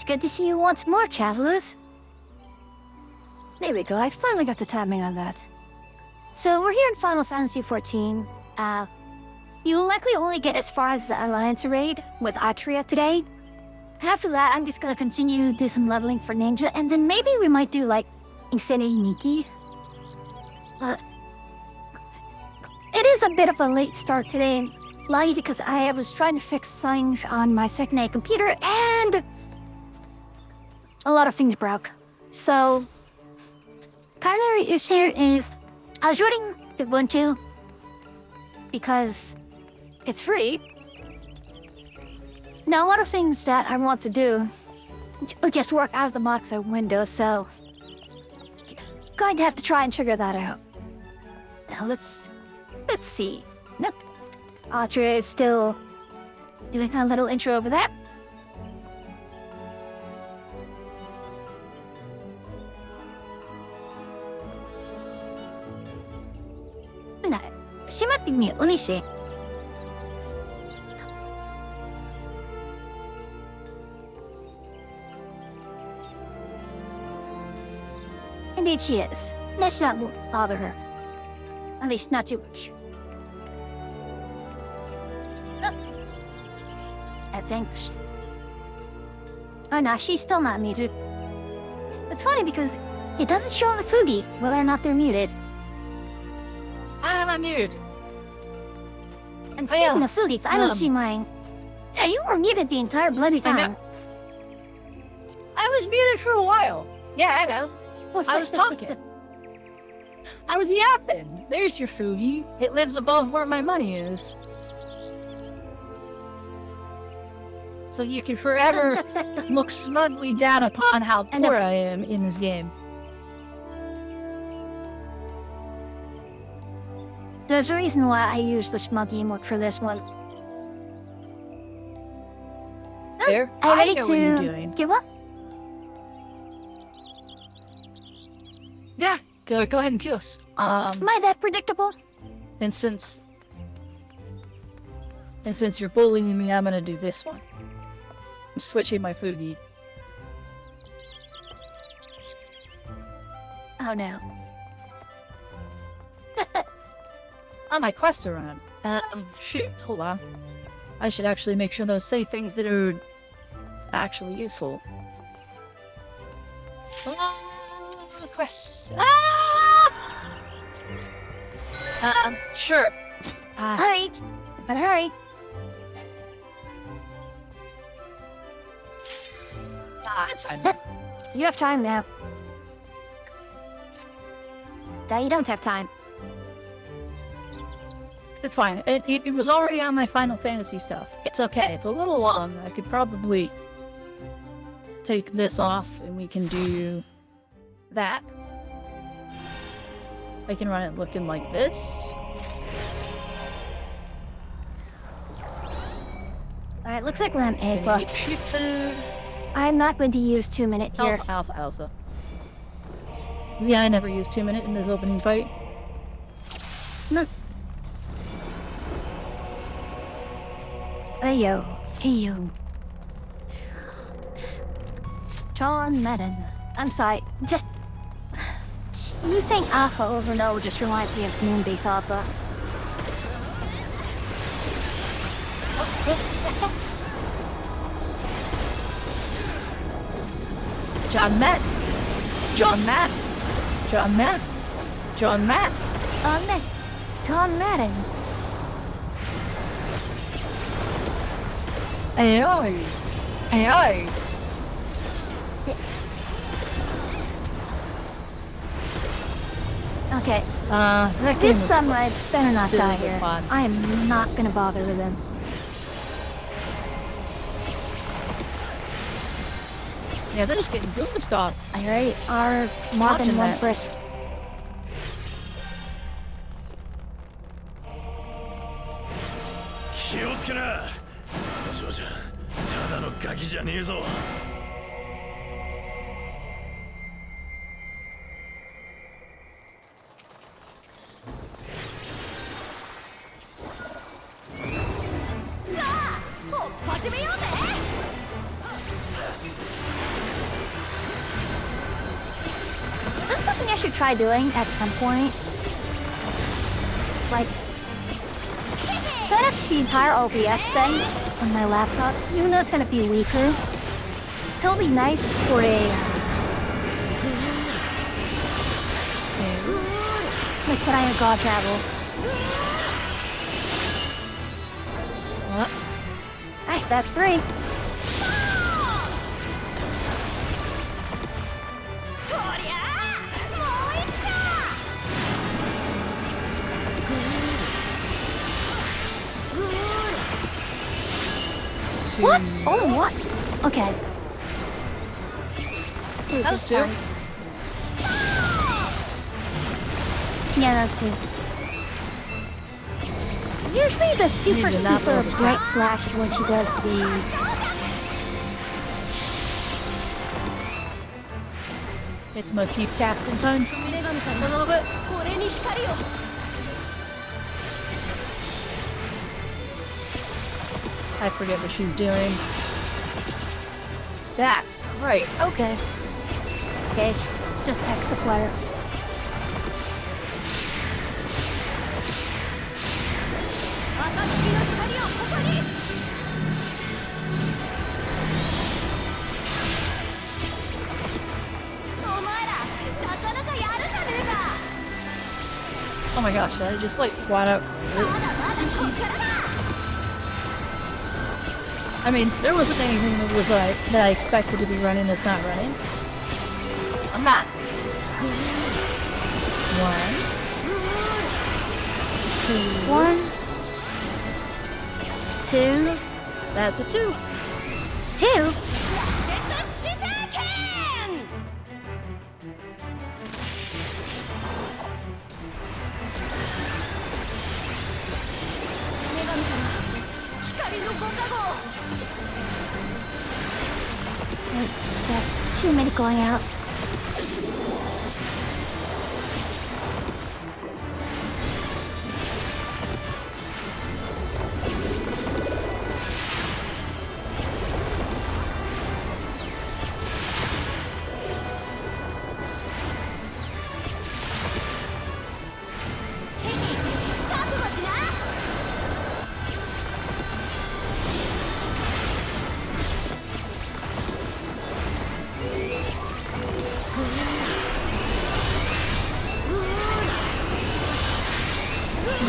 It's good to see you once more, travelers. There we go, I finally got the timing on that. So we're here in Final Fantasy XIV. You'll likely only get as far as the Alliance raid with Atria today. After that, I'm just gonna continue to do some leveling for Ninja, and then maybe we might do, like, Infinity Nikki. It is a bit of a late start today, likely because I was trying to fix something on my second-hand computer, and a lot of things broke. So, primary issue is I was running Ubuntu because it's free. Now, a lot of things that I want to do just work out of the box of Windows, so going to have to try and figure that out. Now, let's see. Nope. Atria is still doing a little intro over that. She might be mute. Let me see. Indeed she is. Let's not bother her. At least not too much. I think... Oh no, she's still not muted. It's funny because it doesn't show on the Fugi whether or not they're muted. I am unmuted. And speaking of Fugis, I don't see mine. Yeah, you were muted the entire bloody time. I was muted for a while. Yeah, I know. I was talking. I was yapping. There's your Fugi. It lives above where my money is. So you can forever look smugly down upon how poor I am in this game. There's a reason why I use the smug emote for this one. There, I'm ready know what you're to doing. give up. Yeah, go ahead and kill us. Am I that predictable? And since you're bullying me, I'm gonna do this one. I'm switching my Fugi. Oh no. On my quest to run. Shoot, hold on. I should actually make sure those say things that are actually useful. Quests. Sure. Hurry! Better hurry! You have time now. Now you don't have time. It's fine. It was already on my Final Fantasy stuff. It's okay. It's a little long. I could probably take this off and we can do that. I can run it looking like this. Alright, looks like Lamb is Gonna get sheep food. I'm not going to use 2 minute here. Alpha. Yeah, I never used 2 minute in this opening fight. No. Hey yo. John Madden. I'm sorry, just you saying Alpha over and over just reminds me of Moonbase Alpha. John Madden. John Madden. Hey. Okay. That This game samurai better not silly die here. fun. I am not gonna bother with him. Yeah, they're just getting really stopped. Alright, are more than watching one that. person. should try doing at some point, like, set up the entire OBS thing on my laptop, even though it's gonna be weaker. It'll be nice for a, like when I go travel. What? Alright, that's 3. What? Oh, what? Okay. That was 2. Yeah, that was 2. Usually the super bright flash is when she does the... It's motif casting time for me a little bit. I forget what she's doing. That, right. Okay. Okay, it's just X-Flare. Oh my gosh, I just like flat out. I mean, there wasn't anything that was like that I expected to be running that's not running. I'm not. 1, 2. That's a 2. 2? That's too many going out.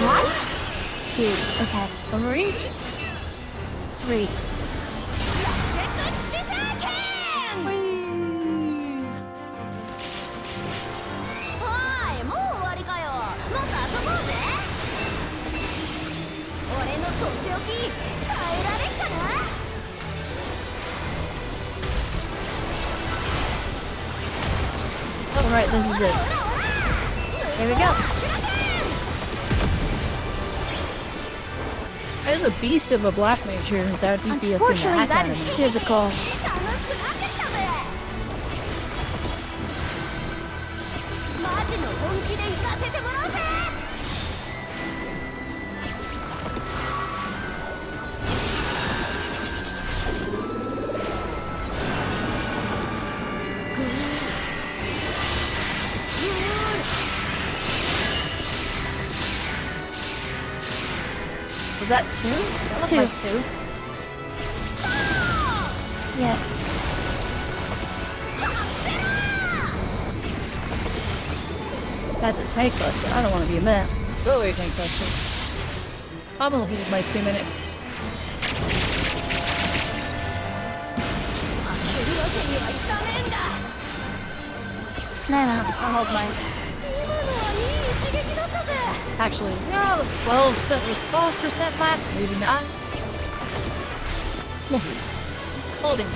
What? 2. Okay. 3? 3. Alright, this is it. Here we go. There's a beast of a black mage here without DPS in the Unfortunately, that is academy. physical. Was that 2? That looked 2. like 2. Yeah. That's a tank buster. I don't want to be a man. Really a tank buster. I'm gonna hold my 2 minutes. No. I'll hold mine. Actually, yeah, 12% left, maybe not. Holding.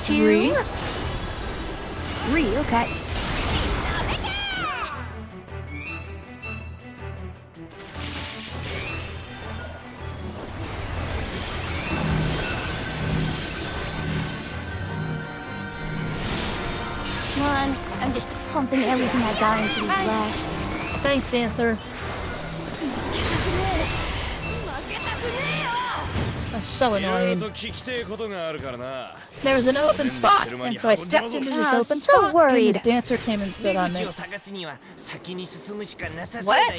Two. 3, okay. Come on. pumping everything I got into these legs. Thanks, Dancer. That's so annoying. There was an open spot, and so I stepped into this open spot, worried. and this Dancer came and stood on me. What?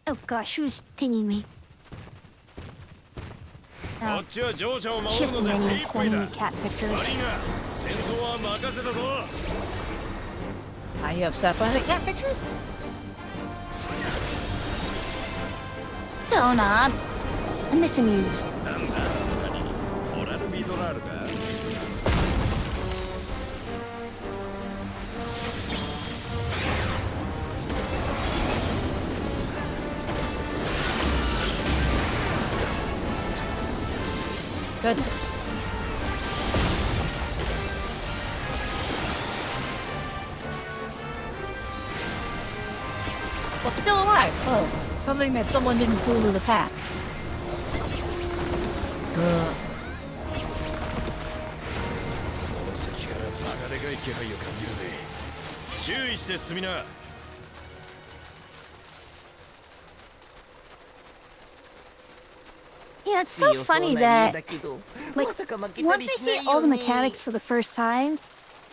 Oh gosh, who's pinging me? Oh, just the menu sending me cat pictures. Are you upset by the cat pictures? Don't on. I'm misamused. Goodness. What's still alive? Oh, something that someone didn't pull to the pack. Ugh. Yeah, it's so funny that, like, once I see all the mechanics for the first time,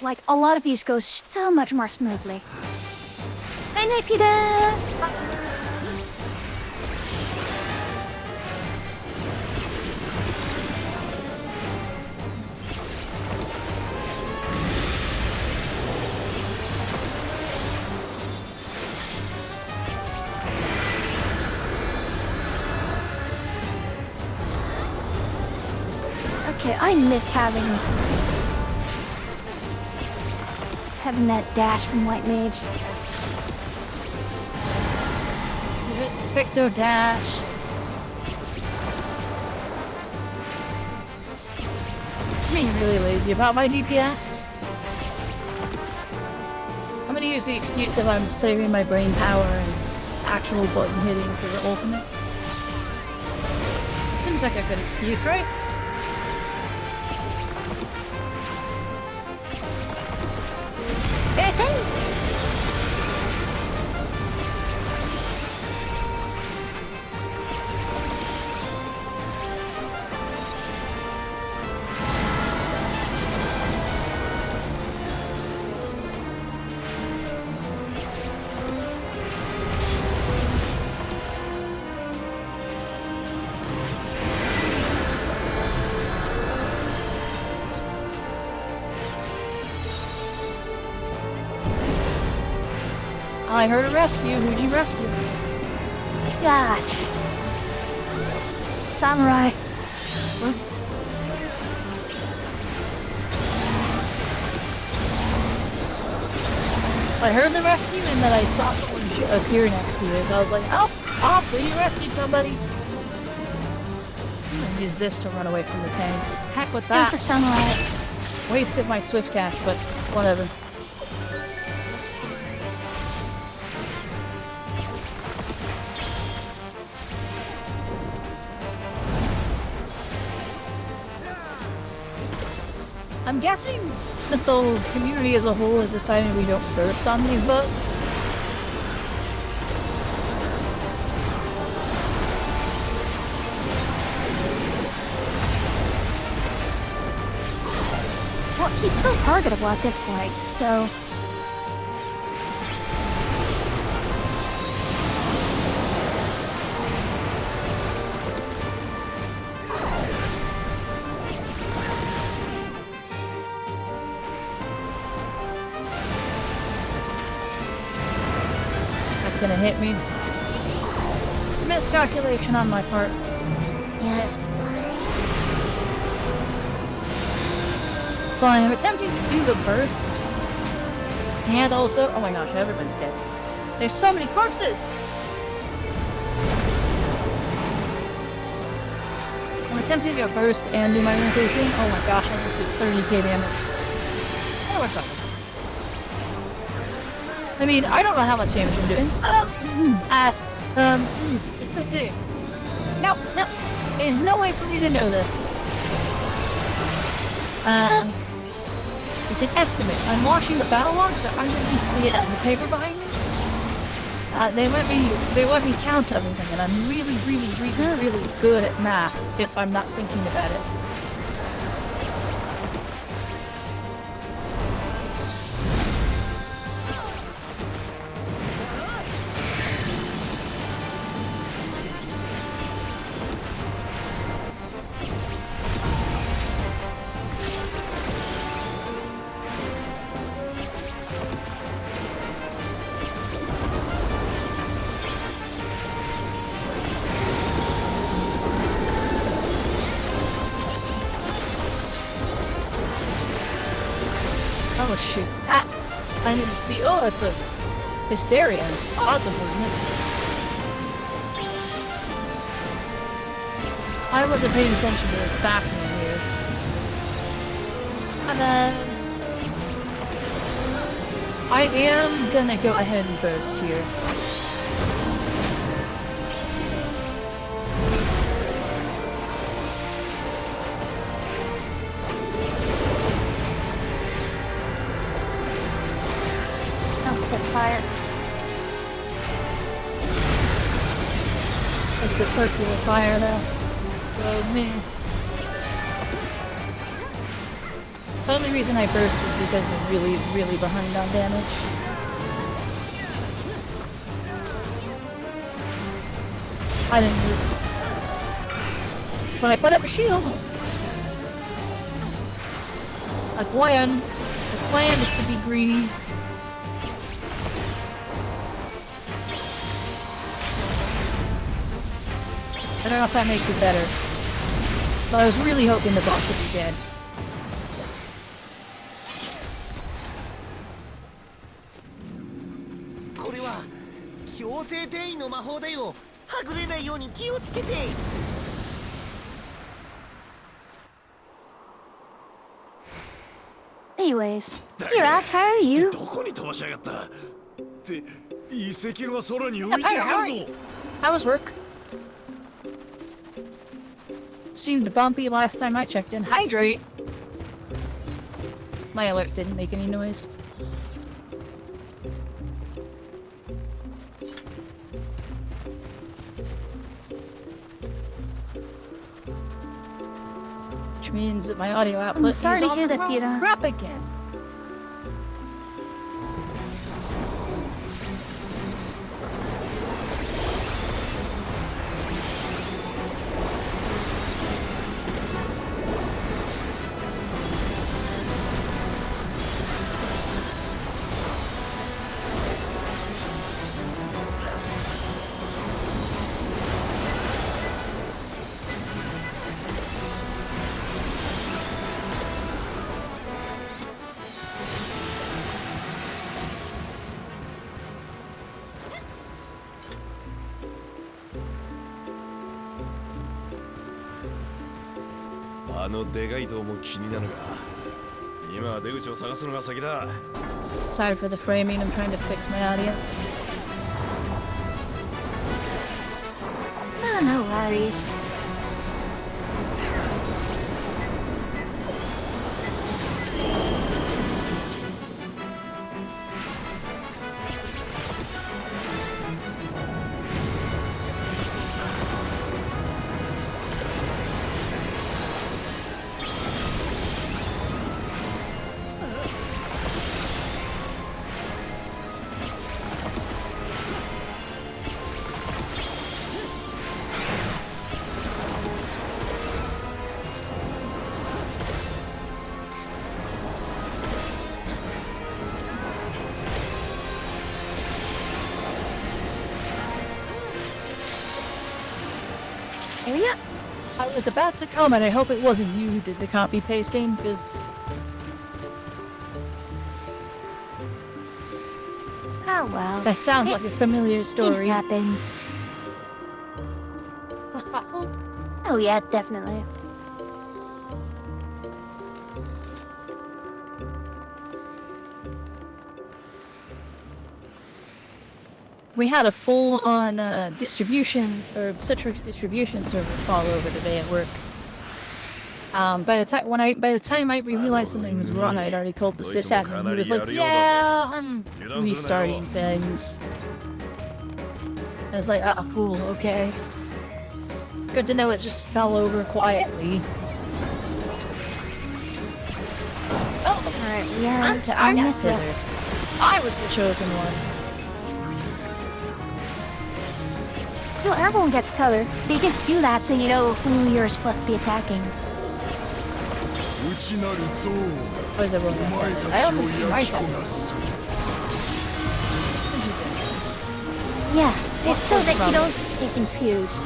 like, a lot of these go so much more smoothly. Hi, Nikita! Okay, I miss having that dash from White Mage. Victor dash. I'm being really lazy about my DPS. I'm gonna use the excuse that I'm saving my brain power and actual button hitting for the ultimate. Seems like a good excuse, right? There's him! I heard a rescue. Who'd you rescue? Gosh. Samurai. What? I heard the rescue and then I saw someone appear next to you, so I was like, oh, awesome, you rescued somebody. And use this to run away from the tanks. Heck with that. There's the samurai. Wasted my swift cast, but whatever. I'm guessing that the community as a whole has decided we don't burst on these bugs. Well, he's still targetable at this point, so... Gonna hit me. Miscalculation on my part. Yeah. So I am attempting to do the burst. And also, oh my gosh, everyone's dead. There's so many corpses! I'm attempting to burst and do my rotation. Oh my gosh, I just did 30k damage. That worked out. I mean, I don't know how much damage I'm doing. No, no. There's no way for me to know this. It's an estimate. I'm watching the battle logs that underneath the paper behind me. They let me count everything, and I'm really good at math if I'm not thinking about it. Oh shoot. Ah! I need to see. Oh, it's a hysteria. Possible. I wasn't paying attention to this background here. And then I am gonna go ahead and burst here. That's fire. It's the circular fire though. So me. The only reason I burst is because I'm really behind on damage. I didn't move. When I put up a shield, the plan is to be greedy. I don't know if that makes it better. But I was really hoping the boss would be dead. Anyways, you're up, how are you? How was work? Seemed bumpy last time I checked in. Hydrate! My alert didn't make any noise. Which means that my audio output is sorry to on hear the that, wrong Peter. crap again. Sorry for the framing, I'm trying to fix my audio. Oh, no worries. Yeah. I was about to comment, I hope it wasn't you who did the copy pasting, because... Oh well. that sounds like a familiar story. It happens. Oh yeah, definitely. we had a full-on distribution or Citrix distribution server fall over today at work. By the time I realized something was wrong, I'd already told the sysadmin. He was like, "Yeah, I'm restarting things." I was like, "Ah, cool, okay." Good to know it just fell over quietly. Oh, Alright, we are I'm on this hither. way. I was the chosen one. Well, everyone gets teller. They just do that so you know who you're supposed to be attacking. Why is everyone attacking? I only see my teller. Yeah, it's so that you don't get confused.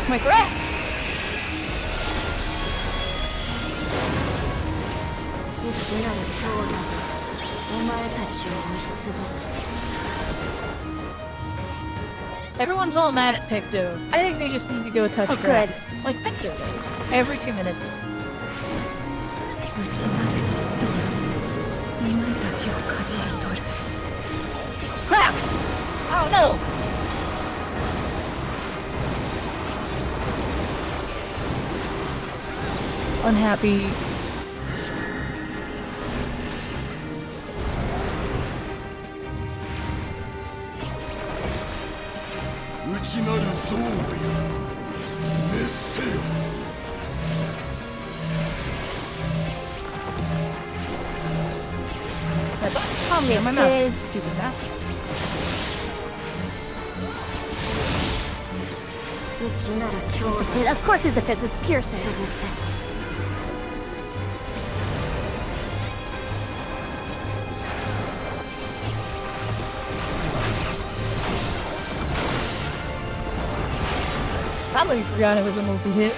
My grass! Everyone's all mad at Picto. I think they just need to go touch grass. Like Picto does. Every 2 minutes. Crap! Oh no! Unhappy. That's probably my mouse. Stupid mouse. It's a fit. Of course it's a fist. It's piercing. Probably forgot it was a multi-hit.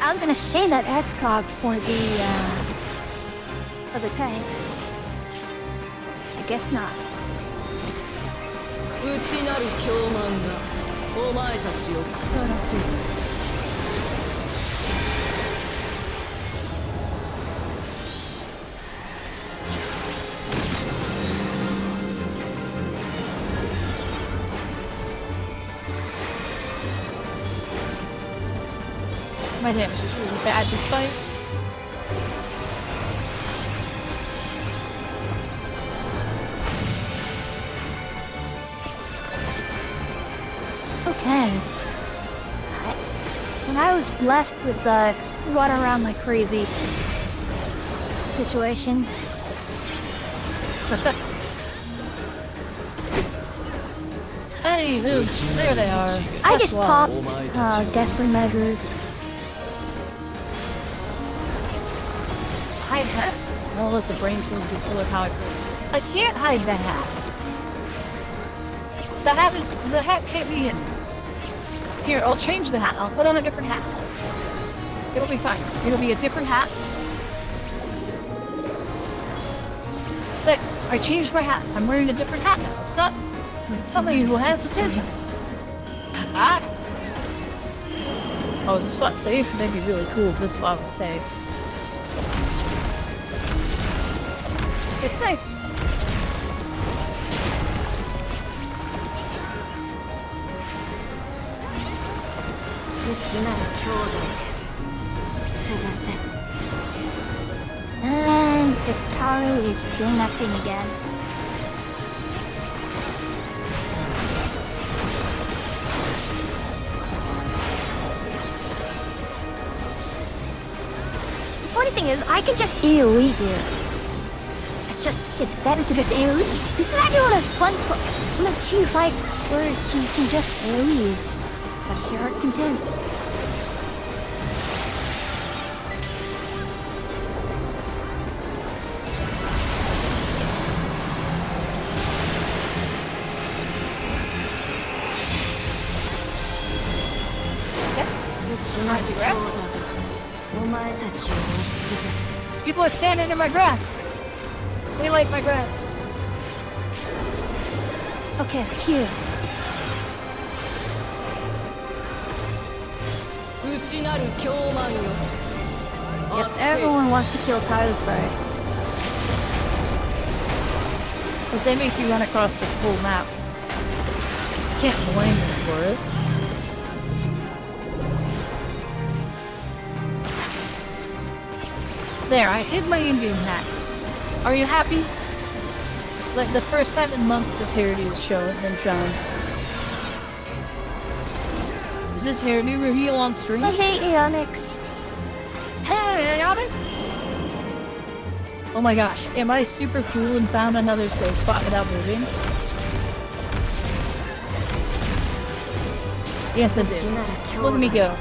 I was gonna say that X-Cog for the tank. I guess not. My damage is really bad this fight. Okay. When I was blessed with the run around like crazy situation. Hey, there they are. I just That's popped why. desperate measures. Hide hat. I'll let the brain cells be full of how I can't hide the hat. The hat can't be hidden. Here, I'll change the hat. I'll put on a different hat. It'll be fine. It'll be a different hat. There, I changed my hat. I'm wearing a different hat now. It's not something who has a Santa. Ah! Oh, is this spot safe? That'd be really cool if this spot was safe. It's safe. And Hikaru is doing that thing again. The funny thing is, I can just AoE here. It's better to just AoE. This is actually one of fun few fights where you can just AoE. That's your heart content. People are standing in my grass. They like my grass. Okay, here. Yep, everyone wants to kill Tyler first. Because they make you run across the full map. Can't blame them for it. There, I hid my Indian hat. Are you happy? Like the first time in months this hairdo is shown and shown. Is this hairdo reveal on stream? Hey, Onyx. Hey, Onyx! Oh my gosh, am I super cool and found another safe spot without moving? Yes, I did. Look at me go.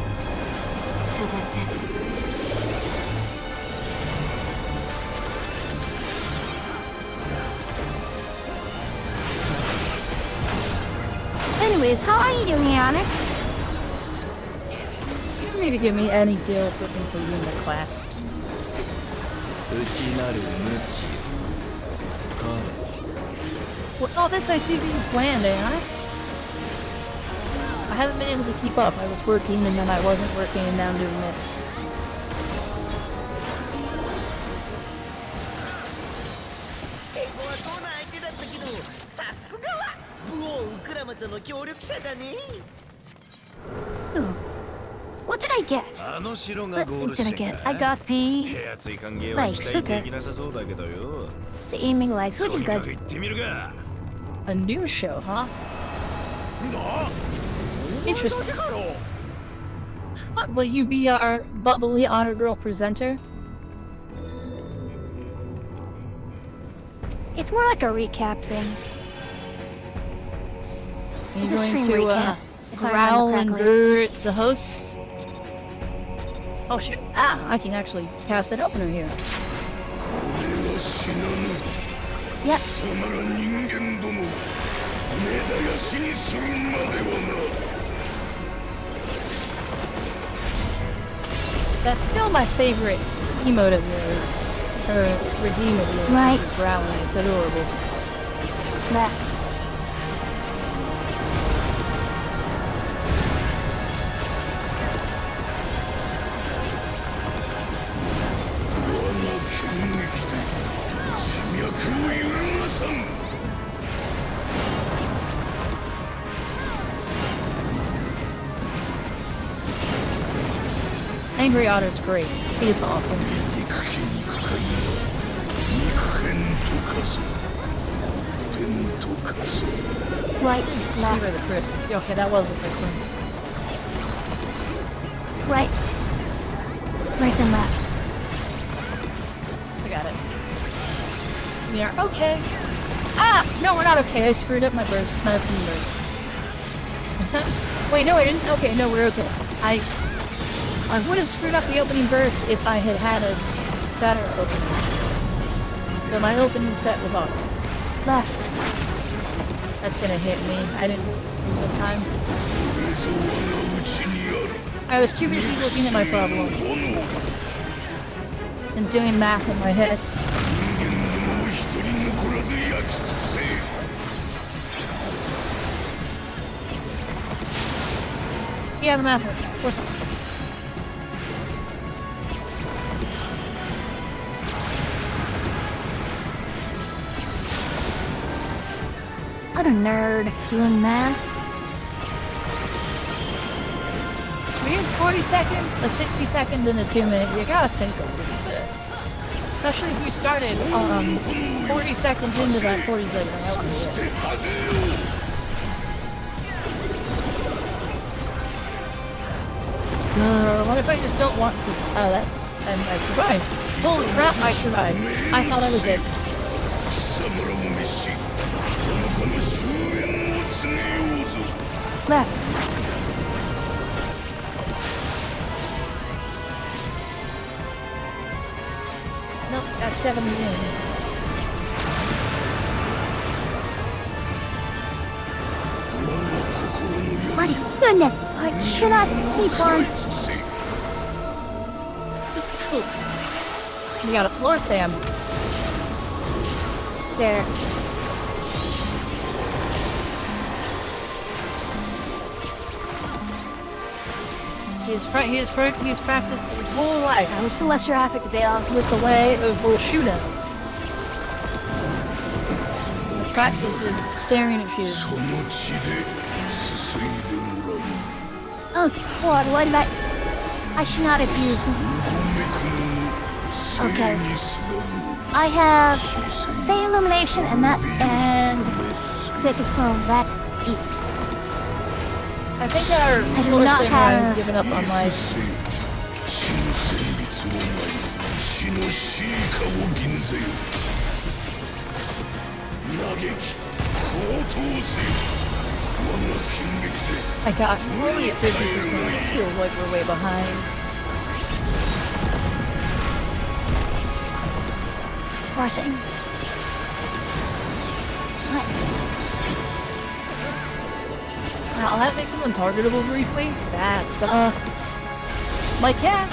Anyways, how are you doing, Onyx? You don't need to give me any deal for completing the quest. What's all this I see being planned, eh? I haven't been able to keep up. I was working and then I wasn't working and now I'm doing this. Ooh. What did I get? What did I get? I got the... like, sugar. The aiming legs, which is good. A new show, huh? Interesting. What, will you be our bubbly honor girl presenter? It's more like a recap thing. Are you It's a going stream to recap, if I growl remember and correctly. bird the hosts? Oh shit. Ah, I can actually cast that opener here. Yep. That's still my favorite emote of yours. Or redeem of yours. Right. Growling, it's adorable. Left. Angry Otter's great. It's awesome. Right, See where the left. first. Okay, that was the first one. Right. Right and left. I got it. We are okay. Ah! No, we're not okay. I screwed up my burst. My opening burst. Wait, no, I didn't. Okay, no, we're okay. I would have screwed up the opening burst if I had had a better opening. So my opening set was off. Left. That's gonna hit me. I didn't have time. I was too busy looking at my problem and doing math in my head. Yeah, the math. Of course not. What a nerd doing math. We have 40 seconds, a 60 second, and a 2 minute. You gotta think a little bit. Especially if you started 40 seconds into that 40 second. What if I just don't want to? Oh, that. And I survived. Holy crap, I survived. I thought I was dead. Left. Nope, that's definitely in. My goodness, I cannot keep on. We got a floor, Sam. There. He's practiced his whole life I was Celestial Epic Veil. with the way of shootout. The practice is staring at shoes. Oh God, what about... I should not have used... Okay. I have Fey Illumination and Sacred Storm, that's it. I think our I do not have... given up on life. My gosh, we're only at 50%. This feels like we're way behind. Rushing. I'll have to make someone targetable briefly. That sucks. My cat!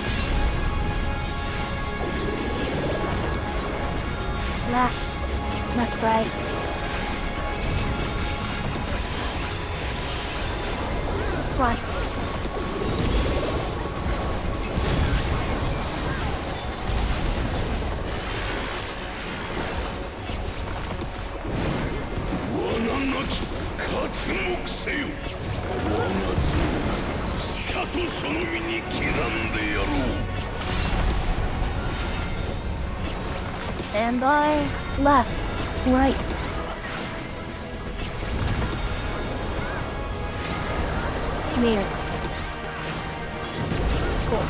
Left, right. Front. And I left, right. Near. Cool.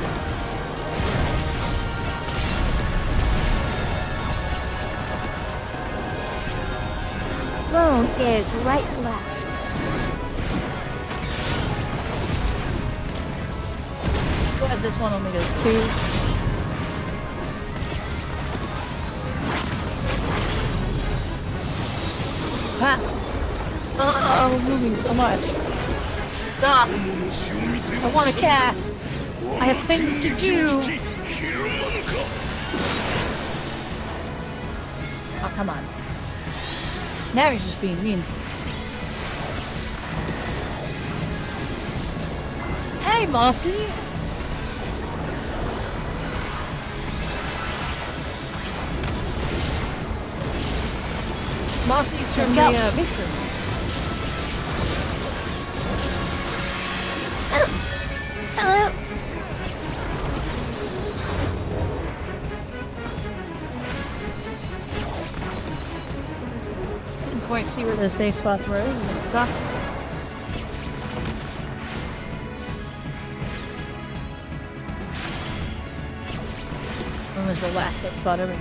Bone is right, left. Go ahead, this one only does 2. Ah! Oh, I'm moving so much. Stop! I want to cast! I have things to do! Oh, come on. Now he's just being mean. Hey, Mossy! Mossy's from the Victory. Hello. Didn't quite see where the safe spots were. It sucked. When was the last safe spot ever?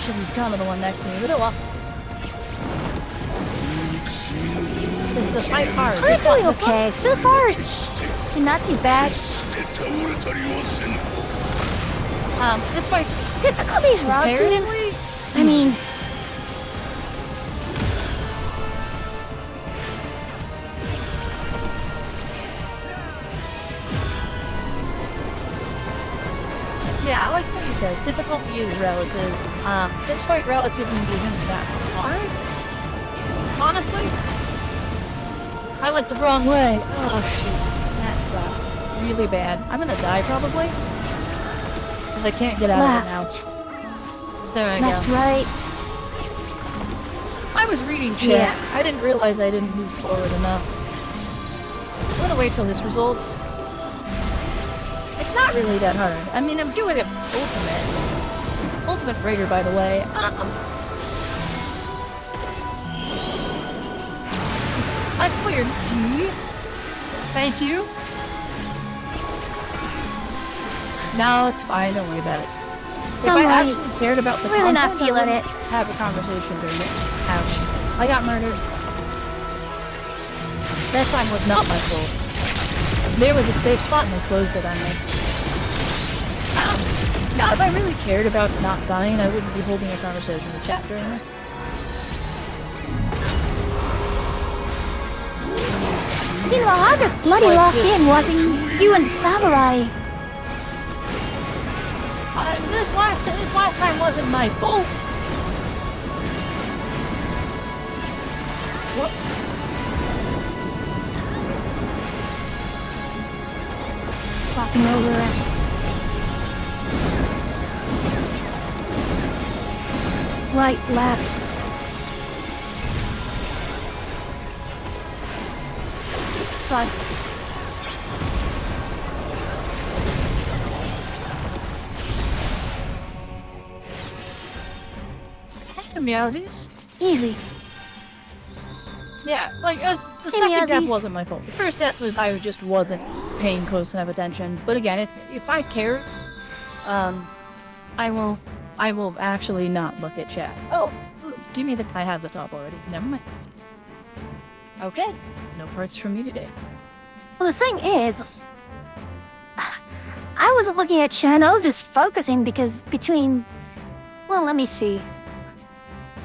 He's kind of the one next to me, but oh well. This is fight hard. I'm doing okay. So far, it's not too bad. This fight difficulty's relative. I mean, yeah, I like what he says. Difficulty is relative. This fight relatively isn't that hard. Honestly, I went the wrong way. Oh shoot, that sucks. Really bad. I'm gonna die probably. Because I can't get out of it now. There I left, go. right. I was reading chat. Yeah. I didn't realize I didn't move forward enough. I'm gonna wait till this result. It's not really that hard. I mean, I'm doing it ultimate raider, by the way. I cleared T. Thank you. No, it's fine. Don't worry about it. If I actually cared about the really content, not feeling I it. would have a conversation during it. Ouch. I got murdered. That time was not my fault. There was a safe spot and they closed it on me. Now, if I really cared about not dying, I wouldn't be holding a conversation with chat during this. Meanwhile, I was bloody Like locked this. in watching you and the samurai. This last time wasn't my fault. What? Crossing over. Right, left. Front. Meowsies? Easy. Yeah, like, the Hey, second death Meowsies. wasn't my fault. The first death was I just wasn't paying close enough attention. But again, if I cared, I will actually not look at chat. Oh, give me I have the top already. Never mind. Okay, no parts from me today. Well, the thing is, I wasn't looking at Chen. I was just focusing because between, well, let me see.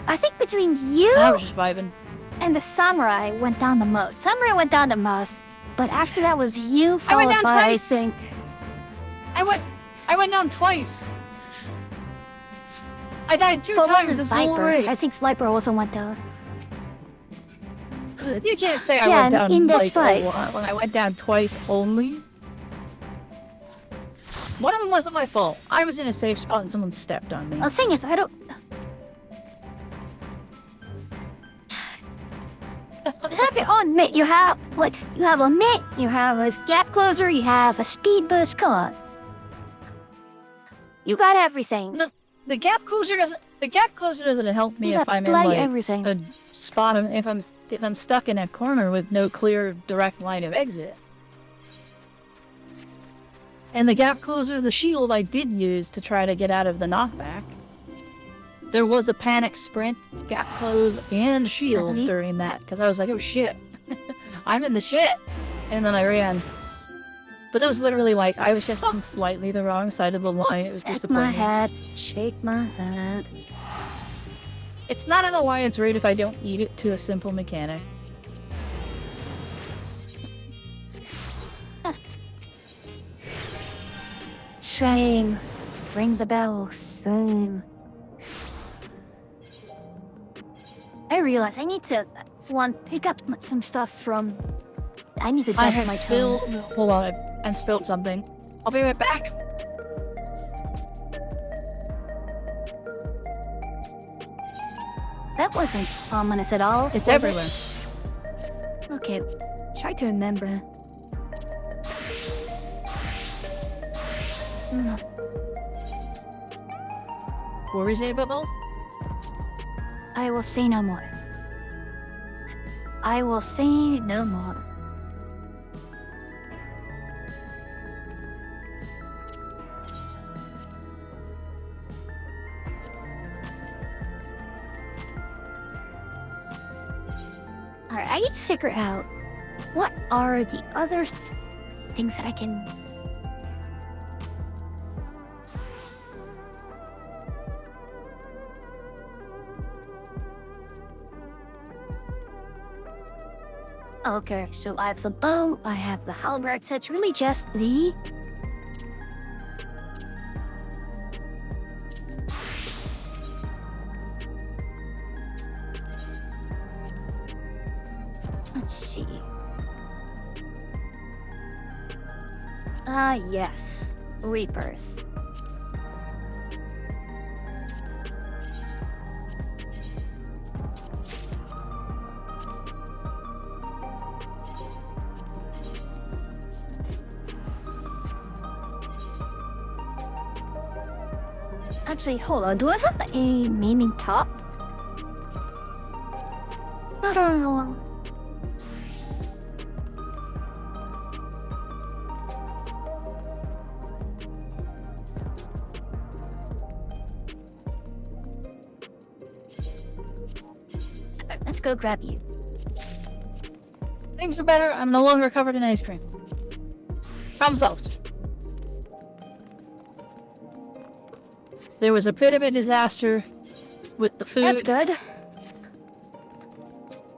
I think between you I was just vibing. and the samurai went down the most. Samurai went down the most, but after that was you I went followed down by, twice. I think. I went down twice. I died two For times one, this whole Sniper. raid. I think Sniper also went down. You can't say I Yeah, went down in this like fight. a lot when I went down twice only. One of them wasn't my fault. I was in a safe spot and someone stepped on me. The thing is, I don't. You have your own mitt. You have a mitt. You have a gap closer. You have a speed boost. Come on. You got everything. The gap closer doesn't help me You if got I'm in bloody like everything. a spot if I'm stuck in a corner with no clear direct line of exit. And the gap closer, the shield I did use to try to get out of the knockback. There was a panic sprint, gap close, and shield Really? during that because I was like, oh shit, I'm in the shit, and then I ran. But it was literally like I was just on slightly the wrong side of the line. It was Shake my disappointing. head. Shake my head. It's not an alliance raid if I don't eat it to a simple mechanic. Shame. Ring the bell. Same. I realize I need to pick up some stuff from. I need to I dump have my spilled. toes. Hold on, I spilled something. I'll be right back. That wasn't ominous at all. It's was everywhere. it? Okay, try to remember. Mm, What were you saying about Mo? I will say no more. I will say no more. Alright, I need to figure out what are the other things that I can. Okay, so I have the bow, I have the halberd, so it's really just the. Let's see. Yes. Reapers. Actually, hold on. Do I have a maiming top? I don't know. Let's go grab you. Things are better. I'm no longer covered in ice cream. Problem solved. There was a bit of a disaster with the food. That's good.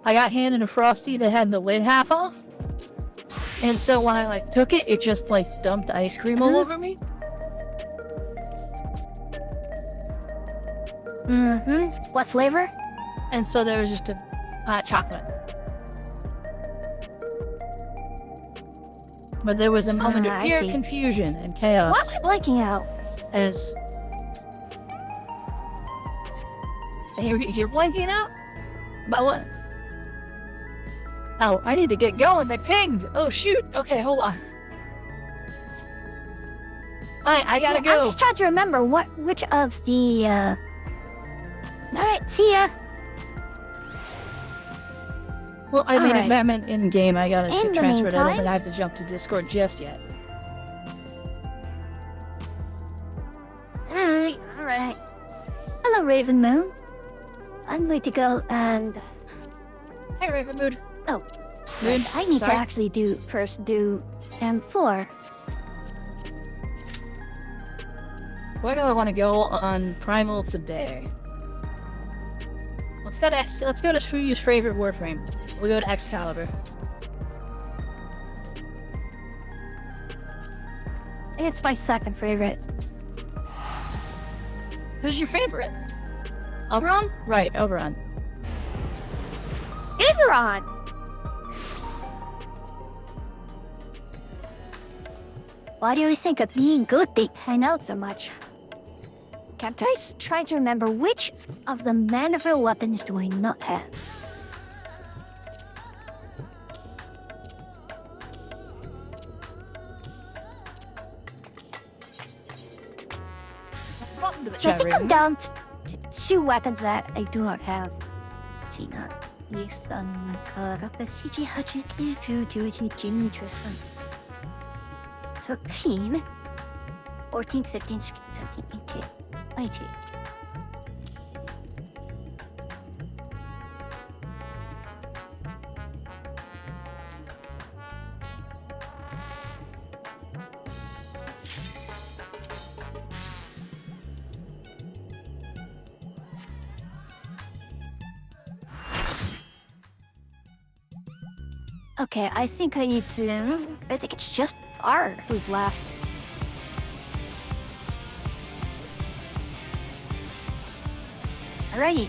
I got handed a Frosty that had the lid half off. And so when I like took it, it just like dumped ice cream all over me. What flavor? And so there was just a chocolate. But there was a moment of I pure see. confusion and chaos What am I blanking out? as you're blanking out? About what? Oh, I need to get going. They pinged. Oh shoot. Okay, hold on. I gotta go. I'm just trying to remember which of the Alright, see ya. Well, I mean, Alright. if I'm in game, I gotta In get the transferred. I don't meantime- think I have to jump to Discord just yet. Alright. Hello, Raven Moon. I'm going to go and Hey, Ravenmood. oh, Moon. I need Sorry. to actually do M4. Where do I want to go on Primal today? Let's go to Shuyu's favorite Warframe. We'll go to Excalibur. It's my second favorite. Who's your favorite? Oberon? Right, Oberon. Iberon! Why do you think of being good they hang out so much? Can't I try to remember which of the manifold weapons do I not have? Welcome to the So I chat, think I'm Ravenmood. down to 2 weapons that I do not have. Tina, 예선 가락의 CG89 뷰듀지 진미 조선. So team 14, 15, 16, 17, 18, 19. Okay, I think I need to. I think it's just R who's last. Alrighty.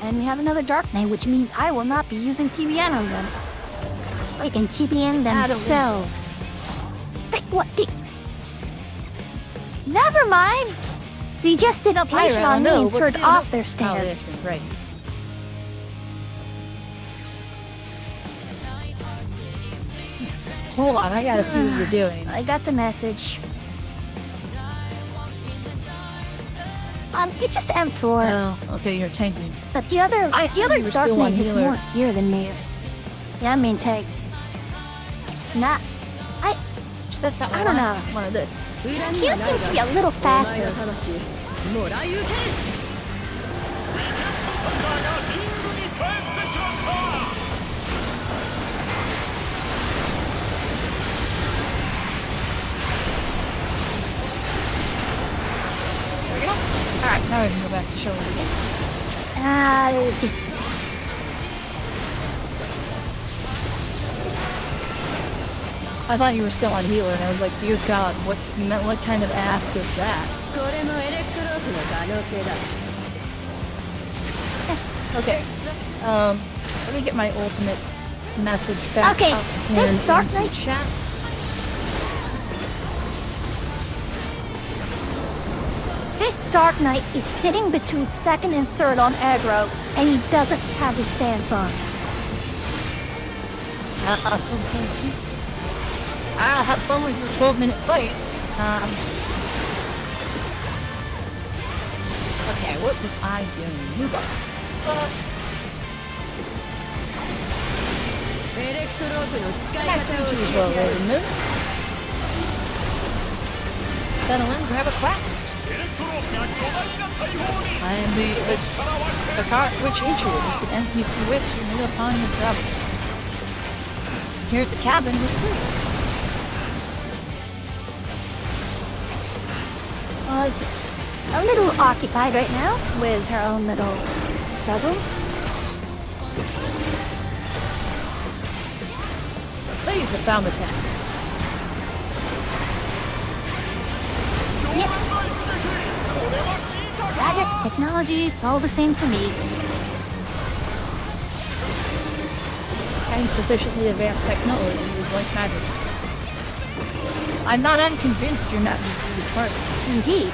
And we have another Dark Knight, which means I will not be using TBN on them. They can TBN themselves. Like what things? Never mind! They just did operation on me and turned off their stance. Right. Hold on, I gotta see what you're doing. I got the message. It's just M4. Oh, okay, you're tanking. But the other I see you were Dark still on Knight has healer. more gear than me. Yeah, I mean tank. Nah, That's not I don't know. One of this. Q seems to be a little faster. There we go. Alright, now we can go back to showing again. Just I thought you were still on healer, and I was like, dear God, what kind of ass is that? Okay, let me get my ultimate message back. Okay, up this here Dark into Knight- chat. this Dark Knight is sitting between second and third on aggro, and he doesn't have his stance on. I'll have fun with your 12-minute fight. Okay, what was I doing? Move on. Nice to meet you as well, Ravenmood. Settle in, grab a quest. I am the car witch Intuit, the NPC witch who knew upon your travel. Here at the cabin with food. Was a little occupied right now with her own little struggles. plays a found attack. Gadget, technology, it's all the same to me. Having sufficiently advanced technology is like magic. I'm not unconvinced you're not easily retarded. Indeed.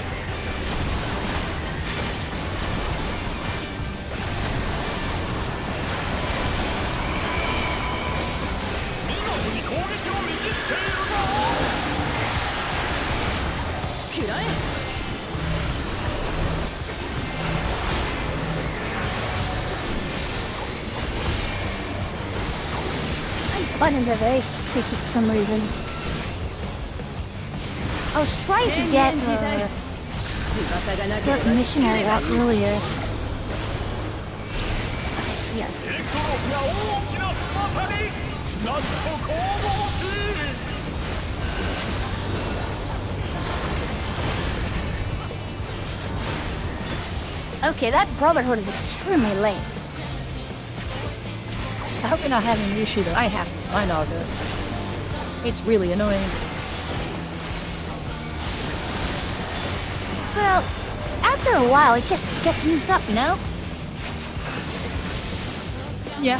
Buttons are very sticky for some reason. I was trying to get the missionary out earlier. Yeah. Okay, that Brotherhood is extremely lame. I hope you're not having the issue that I have with my Naga. It's really annoying. Well, after a while, it just gets used up, you know? Yeah.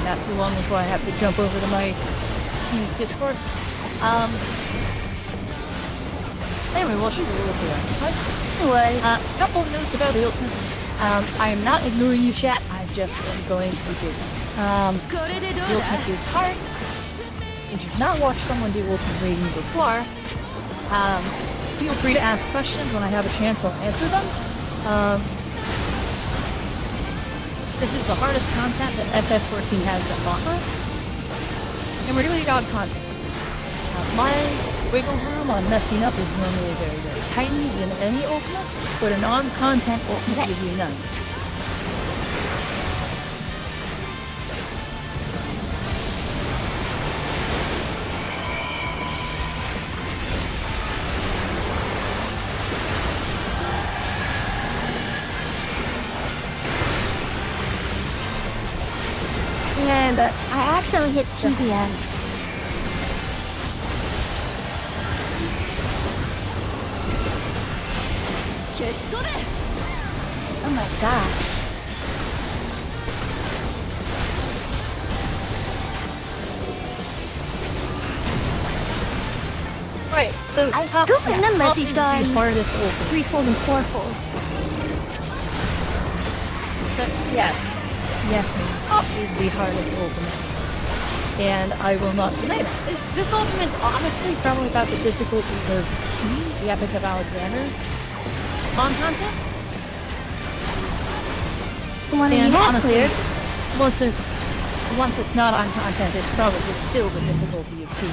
Not too long before I have to jump over to my team's Discord. Anyway, we'll shoot a little bit. Was A couple of notes about the ultimate. I am not ignoring you, chat. I just am going to busy. The ultimate is hard. If you've not watched someone do ultimate rating before, feel free to ask questions. When I have a chance, I'll answer them. This is the hardest content that FF14 has to offer. And we're doing odd content. My wiggle room on messing up is normally very, very tiny in any ultimate, but a non-content ultimate gives you none. and I accidentally hit TBN. Oh my gosh. Right, so I top don't remember if top he's is done the hardest ultimate. threefold and fourfold. So, yes, ma'am. Top is the hardest ultimate. And I will not deny that. This ultimate's honestly probably about the difficulty of T, the Epic of Alexander, on content. The one that And you have honestly, cleared. once it's not on content, it's probably still the difficulty of T,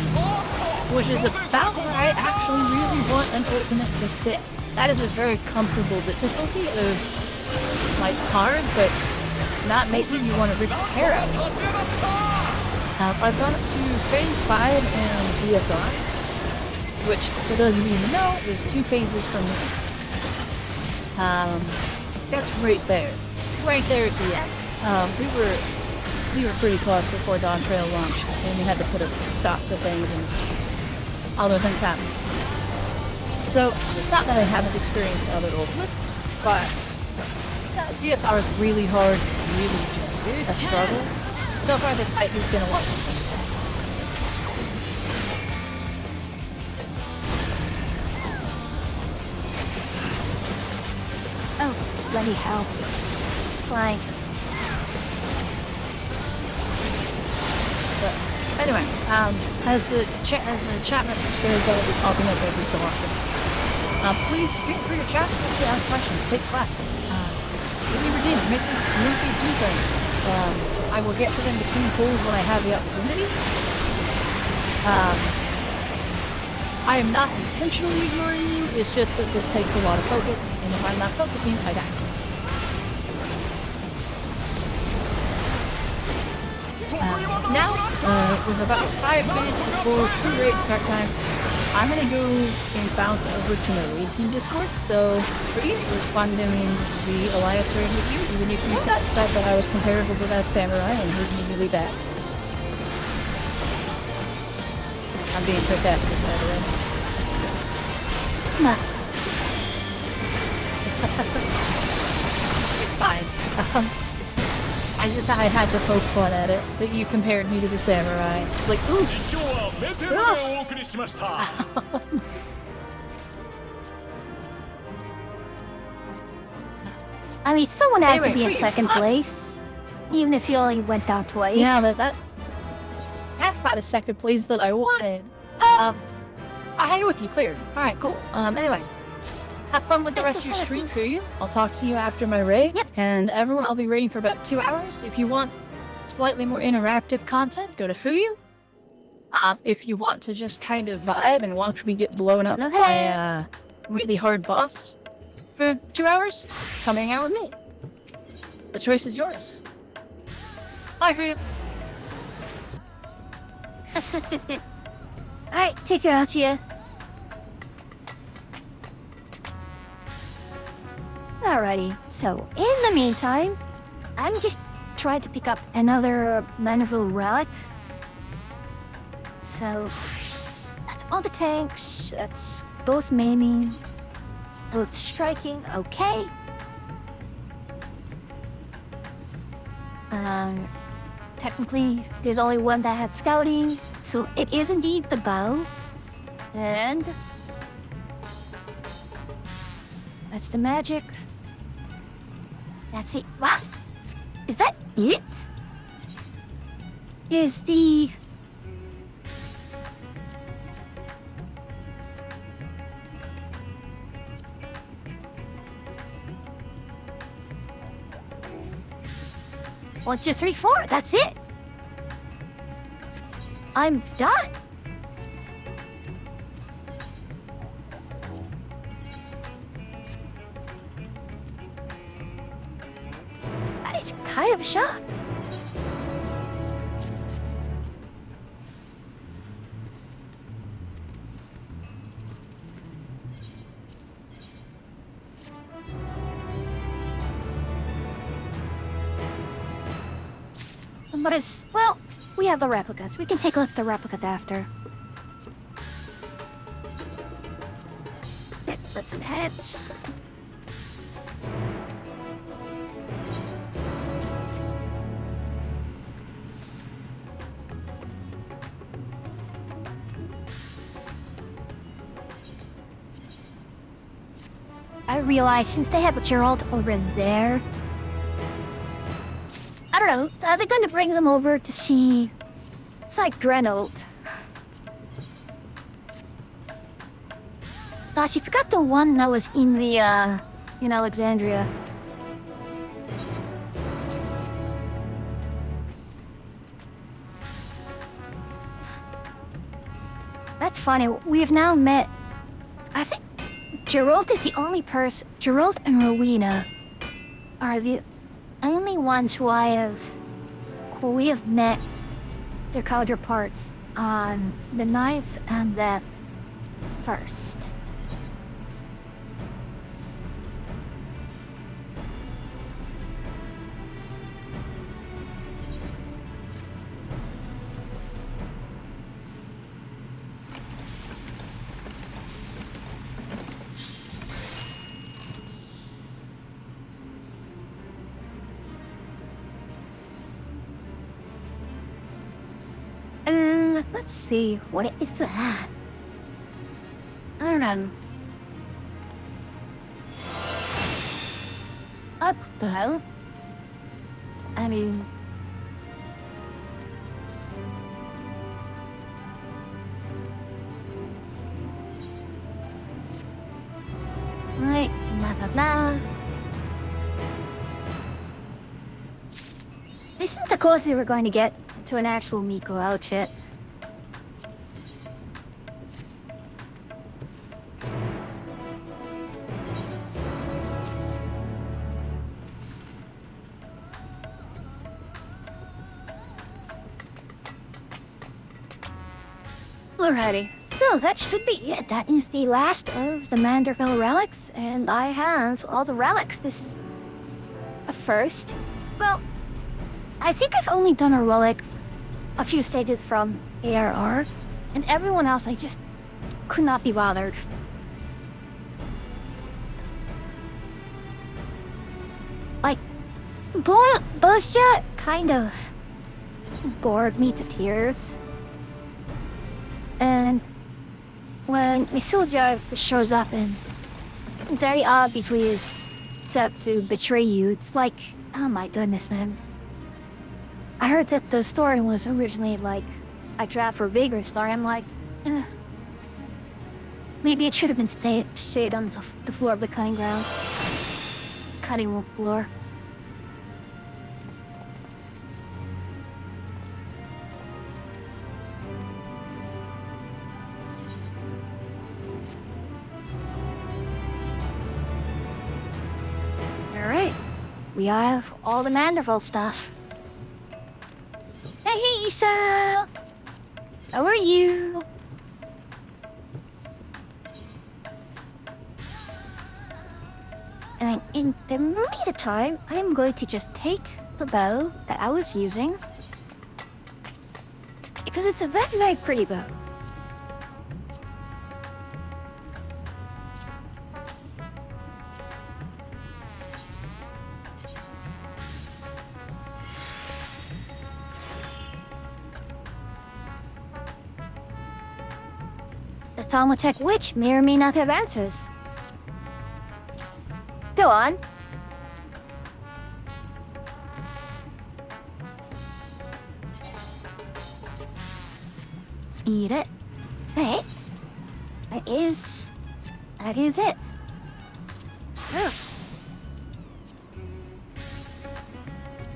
which is about where I actually really want an ultimate to sit. That is a very comfortable difficulty of, like, hard, but not making you want to rip your hair out. I've gone up to phase 5 and BSR, which, for those of you who know, is 2 phases from me. That's right there. Right there at the end. We were pretty close before Dawn Trail launched, and we had to put a stop to things and other things happened. So, it's not that I haven't experienced other ultimates, but DSR is really hard, really just a struggle. So far, this fight has been a lot of fun. Oh, bloody hell. Flying. But anyway, as the chat message says, that will be popping up every so often. Please feel free to chat if you have questions. Take quests. Give me redeems. Make me do things. I will get to them between pulls when I have the opportunity. I am not intentionally ignoring you, it's just that this takes a lot of focus, and if I'm not focusing, I die. Now, with about 5 minutes before true raid start time, I'm gonna go and bounce over to my raid team Discord, so for you to respond to me in the Alliance raid with you, even if you decide that I was comparable to that samurai and heard me really bad. I'm being sarcastic, by the way. Nah. It's fine. I had to poke fun at it, that you compared me to the samurai. Like, ooh! I mean, someone has Anyway, to be in please. second place. Even if you only went down twice. Yeah, that's not a second place that I wanted. I would be cleared. Alright, cool. Anyway. Have fun with the rest of your stream, Fuyu. I'll talk to you after my raid. Yep. And everyone, I'll be raiding for about 2 hours. If you want slightly more interactive content, go to Fuyu. If you want to just kind of vibe and watch me get blown up by a really hard boss for 2 hours, come hang out with me. The choice is yours. Bye, Fuyu. Alright, take care, Achia. Alrighty, so in the meantime, I'm just trying to pick up another Maniville relic. So, that's all the tanks, that's both maiming, both striking, okay. Technically, there's only one that had scouting, so it is indeed the bow. And that's the magic. That's it. Wow. Is that it? Is the... One, two, three, four. That's it. I'm done. That is kind of a shock. But it's, well, we have the replicas. We can take a look at the replicas after. Put some heads. I realize since they have a Gerald over there, I don't know, are they going to bring them over to see... It's like Grenold. Gosh, you forgot the one that was in the, in Alexandria. That's funny, we have now met... I think Gerald is the only person... Gerald and Rowena are the only ones who we have met their counterparts on the 9th and the 1st. Let's see, what is that? I don't know. What the hell? I mean... Right, blah blah blah. This isn't the closest we're going to get to an actual Miko outfit. Alrighty, So that should be it. That is the last of the Manderville relics, and I have all the relics. This is a first. Well, I think I've only done a relic a few stages from ARR, and everyone else I just could not be bothered. Like, bullshit kind of bored me to tears. And when Isilja shows up and very obviously is set to betray you, it's like, oh my goodness, man. I heard that the story was originally like a draft for bigger story. I'm like, maybe it should have been stayed on the floor of the cutting ground. Cutting room floor. Alright, we have all the Manderville stuff. Hey, Issa! How are you? And in the meantime, I'm going to just take the bow that I was using. Because it's a very, very pretty bow. The Talmud Tech Witch may or may not have answers. Go on. Eat it. Say. That is it. Oh.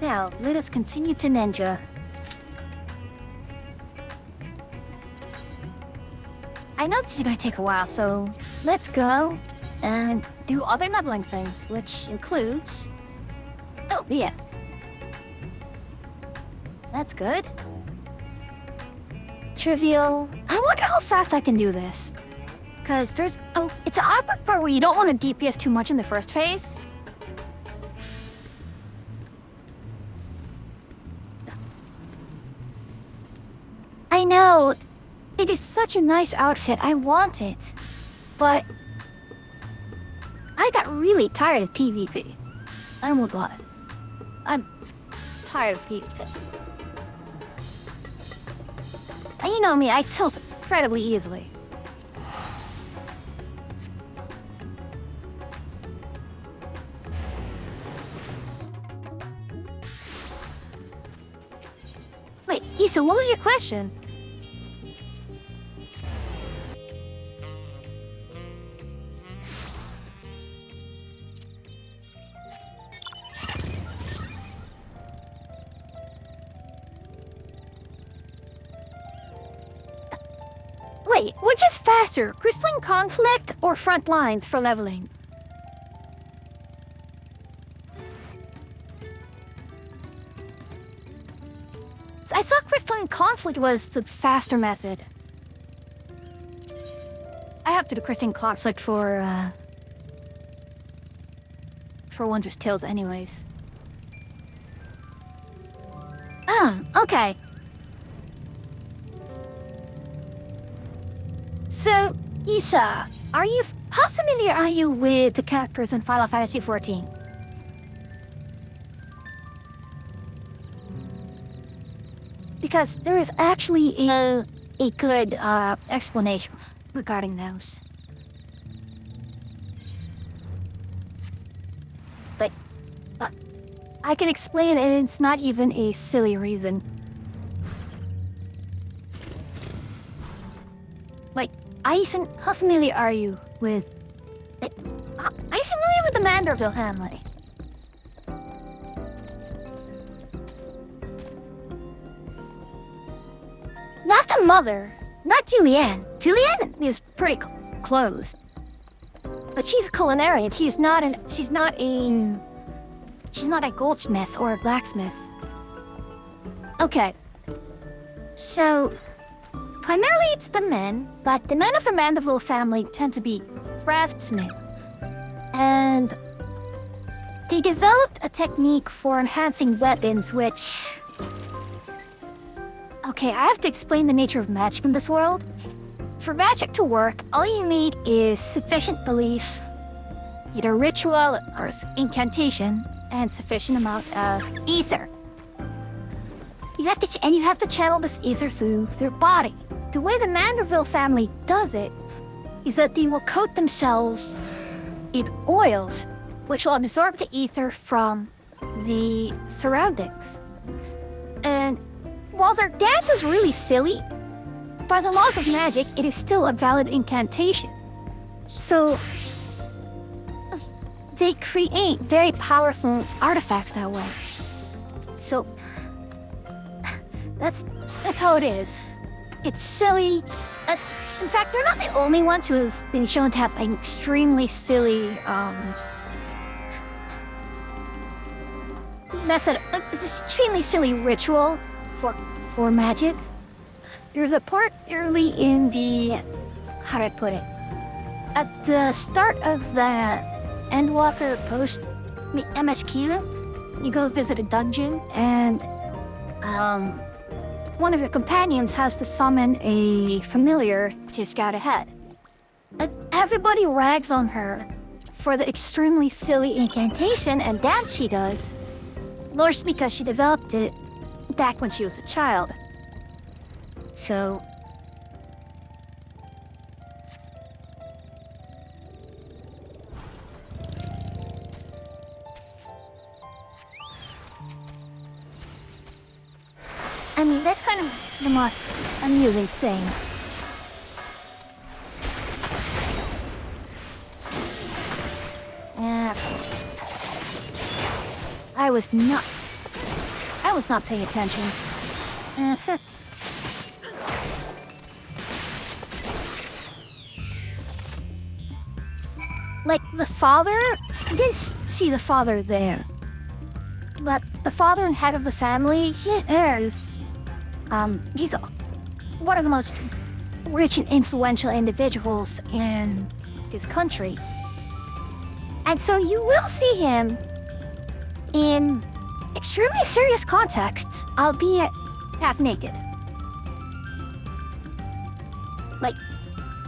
Now, let us continue to ninja. I know this is gonna take a while, so let's go and do other leveling things, which includes... Oh, yeah. That's good. Trivial. I wonder how fast I can do this. Because there's... Oh, it's an awkward part where you don't want to DPS too much in the first phase. I know. It is such a nice outfit. I want it. But... I got really tired of PvP. I don't know why. I'm tired of PvP. And you know me, I tilt incredibly easily. Wait, Issa, what was your question? Wait, which is faster, Crystalline Conflict or Front Lines for leveling? I thought Crystalline Conflict was the faster method. I have to do Crystalline Conflict for Wondrous Tales anyways. Oh, okay. So, Issa, how familiar are you with the characters in Final Fantasy XIV? Because there is actually a good explanation regarding those. But I can explain it, and it's not even a silly reason. Like, how familiar are you with... Are you familiar with the Manderville family? Not the mother. Not Julianne. Julianne is pretty close. But she's a culinarian. She's not a goldsmith or a blacksmith. Okay. So... primarily it's the men, but the men of the Mandeville family tend to be craftsmen. And they developed a technique for enhancing weapons which... Okay, I have to explain the nature of magic in this world. For magic to work, all you need is sufficient belief, either ritual or incantation, and sufficient amount of ether. You have to channel this ether through their body. The way the Mandeville family does it is that they will coat themselves in oils, which will absorb the ether from the surroundings. And while their dance is really silly, by the laws of magic, it is still a valid incantation. So they create very powerful artifacts that way. So that's how it is. It's silly. In fact, they're not the only ones who have been shown to have an extremely silly method. It's an extremely silly ritual for magic. There's a part early in the... how do I put it? At the start of the Endwalker post MSQ, you go visit a dungeon, and one of your companions has to summon a familiar to scout ahead. Everybody rags on her for the extremely silly incantation and dance she does, largely because she developed it back when she was a child. So... I mean, that's kind of the most amusing thing. I was not paying attention. Like, the father? You guys see the father there. But the father and head of the family, he's one of the most rich and influential individuals in this country. And so you will see him in extremely serious contexts, albeit half naked. Like,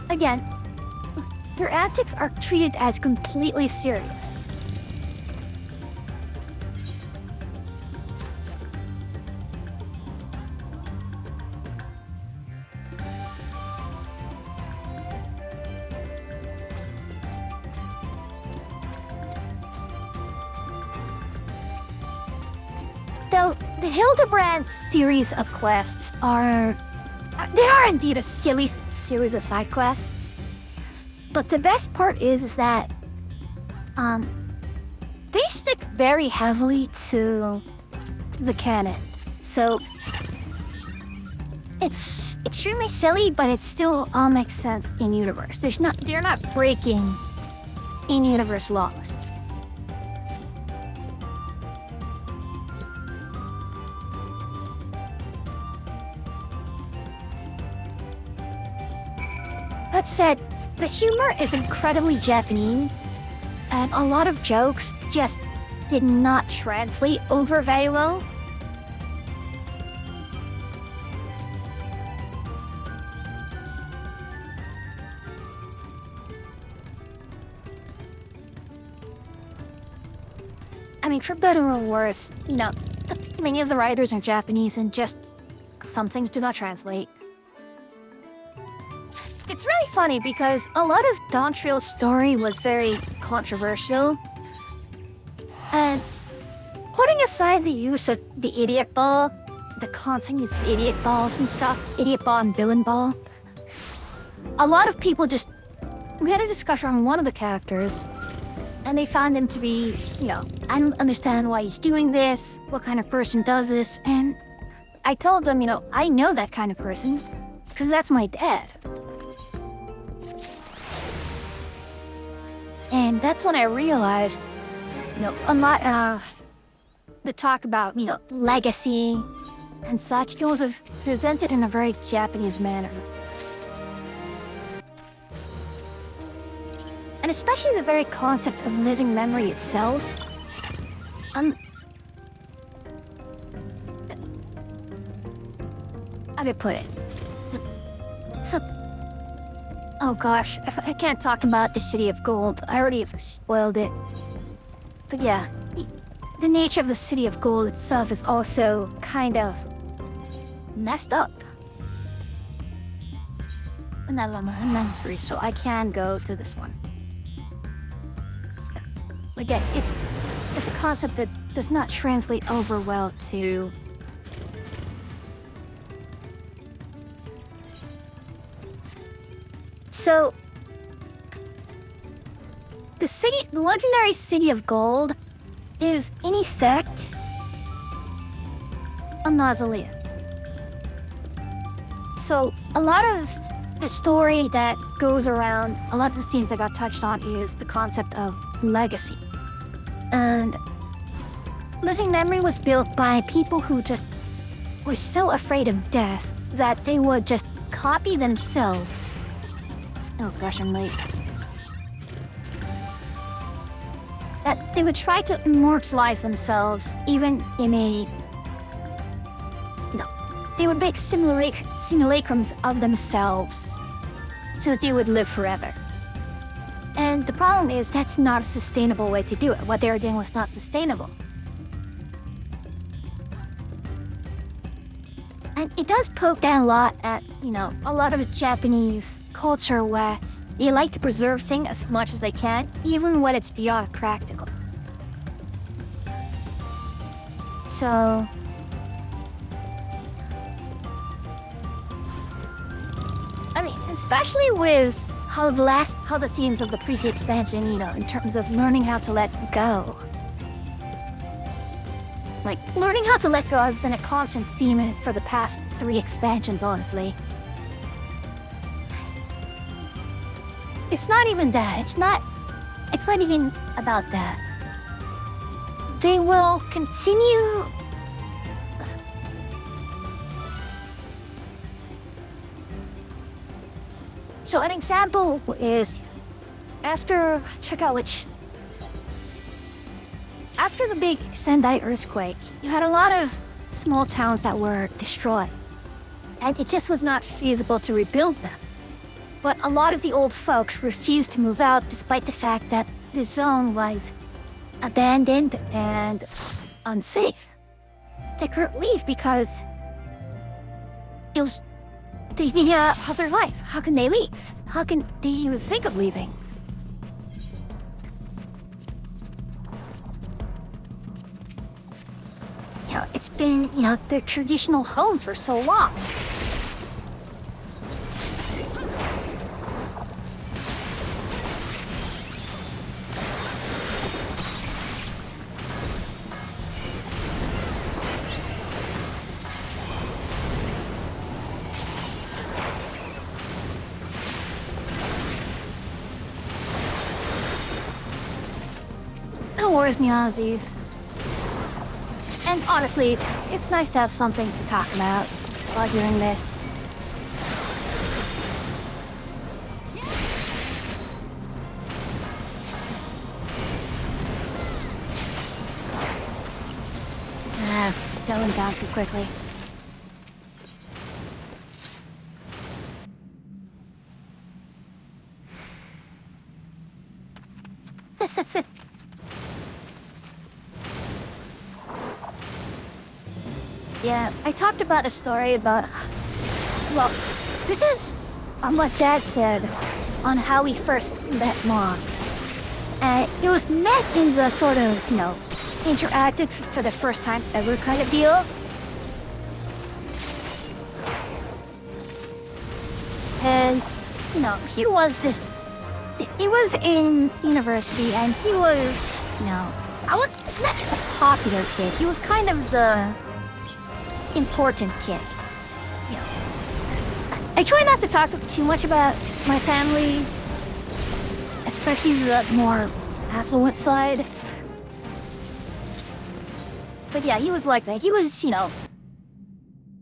again, their antics are treated as completely serious. Though the Hildebrand series of quests are indeed a silly series of side quests. But the best part is that they stick very heavily to the canon. So it's extremely silly, but it still all makes sense in universe. They're not breaking in-universe laws. That said, the humor is incredibly Japanese, and a lot of jokes just did not translate over very well. I mean, for better or worse, many of the writers are Japanese, and just some things do not translate. It's really funny because a lot of Dontriel's story was very controversial. And putting aside the use of the idiot ball, the constant use of idiot balls and stuff, idiot ball and villain ball, a lot of people we had a discussion on one of the characters, and they found him to be, I don't understand why he's doing this, what kind of person does this, and I told them, I know that kind of person, because that's my dad. And that's when I realized, a lot of the talk about, legacy and such. It was presented in a very Japanese manner. And especially the very concept of living memory itself. How do I put it? So, oh gosh, I can't talk about the City of Gold. I already spoiled it. But yeah, the nature of the City of Gold itself is also kind of messed up. So I can go to this one. Again, it's a concept that does not translate over well to so the legendary City of Gold is any sect a mausoleum. So a lot of the story that goes around, a lot of the themes that got touched on is the concept of legacy. And living memory was built by people who just were so afraid of death that they would just copy themselves. Oh gosh, I'm late. That they would try to immortalize themselves even in a... No. They would make simulacrums of themselves so that they would live forever. And the problem is that's not a sustainable way to do it. What they were doing was not sustainable. And it does poke down a lot at, a lot of Japanese culture where they like to preserve things as much as they can, even when it's beyond practical. So... I mean, especially with how the themes of the Pretty expansion, in terms of learning how to let go. Like, learning how to let go has been a constant theme for the past 3 expansions, honestly. It's not even that. It's not even about that. They will continue... So an example is, after the big Sendai earthquake, you had a lot of small towns that were destroyed. And it just was not feasible to rebuild them. But a lot of the old folks refused to move out despite the fact that the zone was abandoned and unsafe. They couldn't leave because it was the idea of their life. How can they leave? How can they even think of leaving? It's been, their traditional home for so long. No worries, Miyazis. And honestly, it's nice to have something to talk about while doing this. Going down too quickly. Yeah, I talked about a story about... Well, this is on what Dad said on how we first met Mom. It was met in the sort of, interacted for the first time ever kind of deal. And, he was this... He was in university and he was, not just a popular kid. He was kind of the important kid. I try not to talk too much about my family, especially the more affluent side. But yeah, he was like that. He was,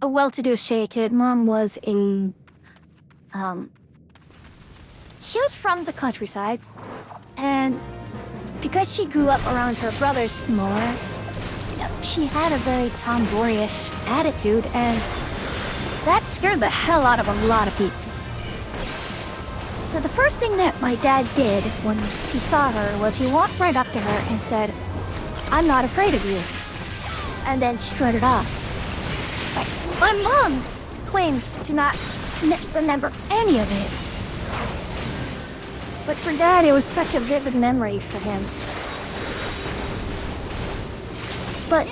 a well-to-do Shay kid. Mom was in, she was from the countryside, and because she grew up around her brothers more, she had a very tomboyish attitude, and that scared the hell out of a lot of people. So the first thing that my dad did when he saw her was he walked right up to her and said, "I'm not afraid of you," and then strutted off. My mom claims to not remember any of it. But for Dad, it was such a vivid memory for him. But,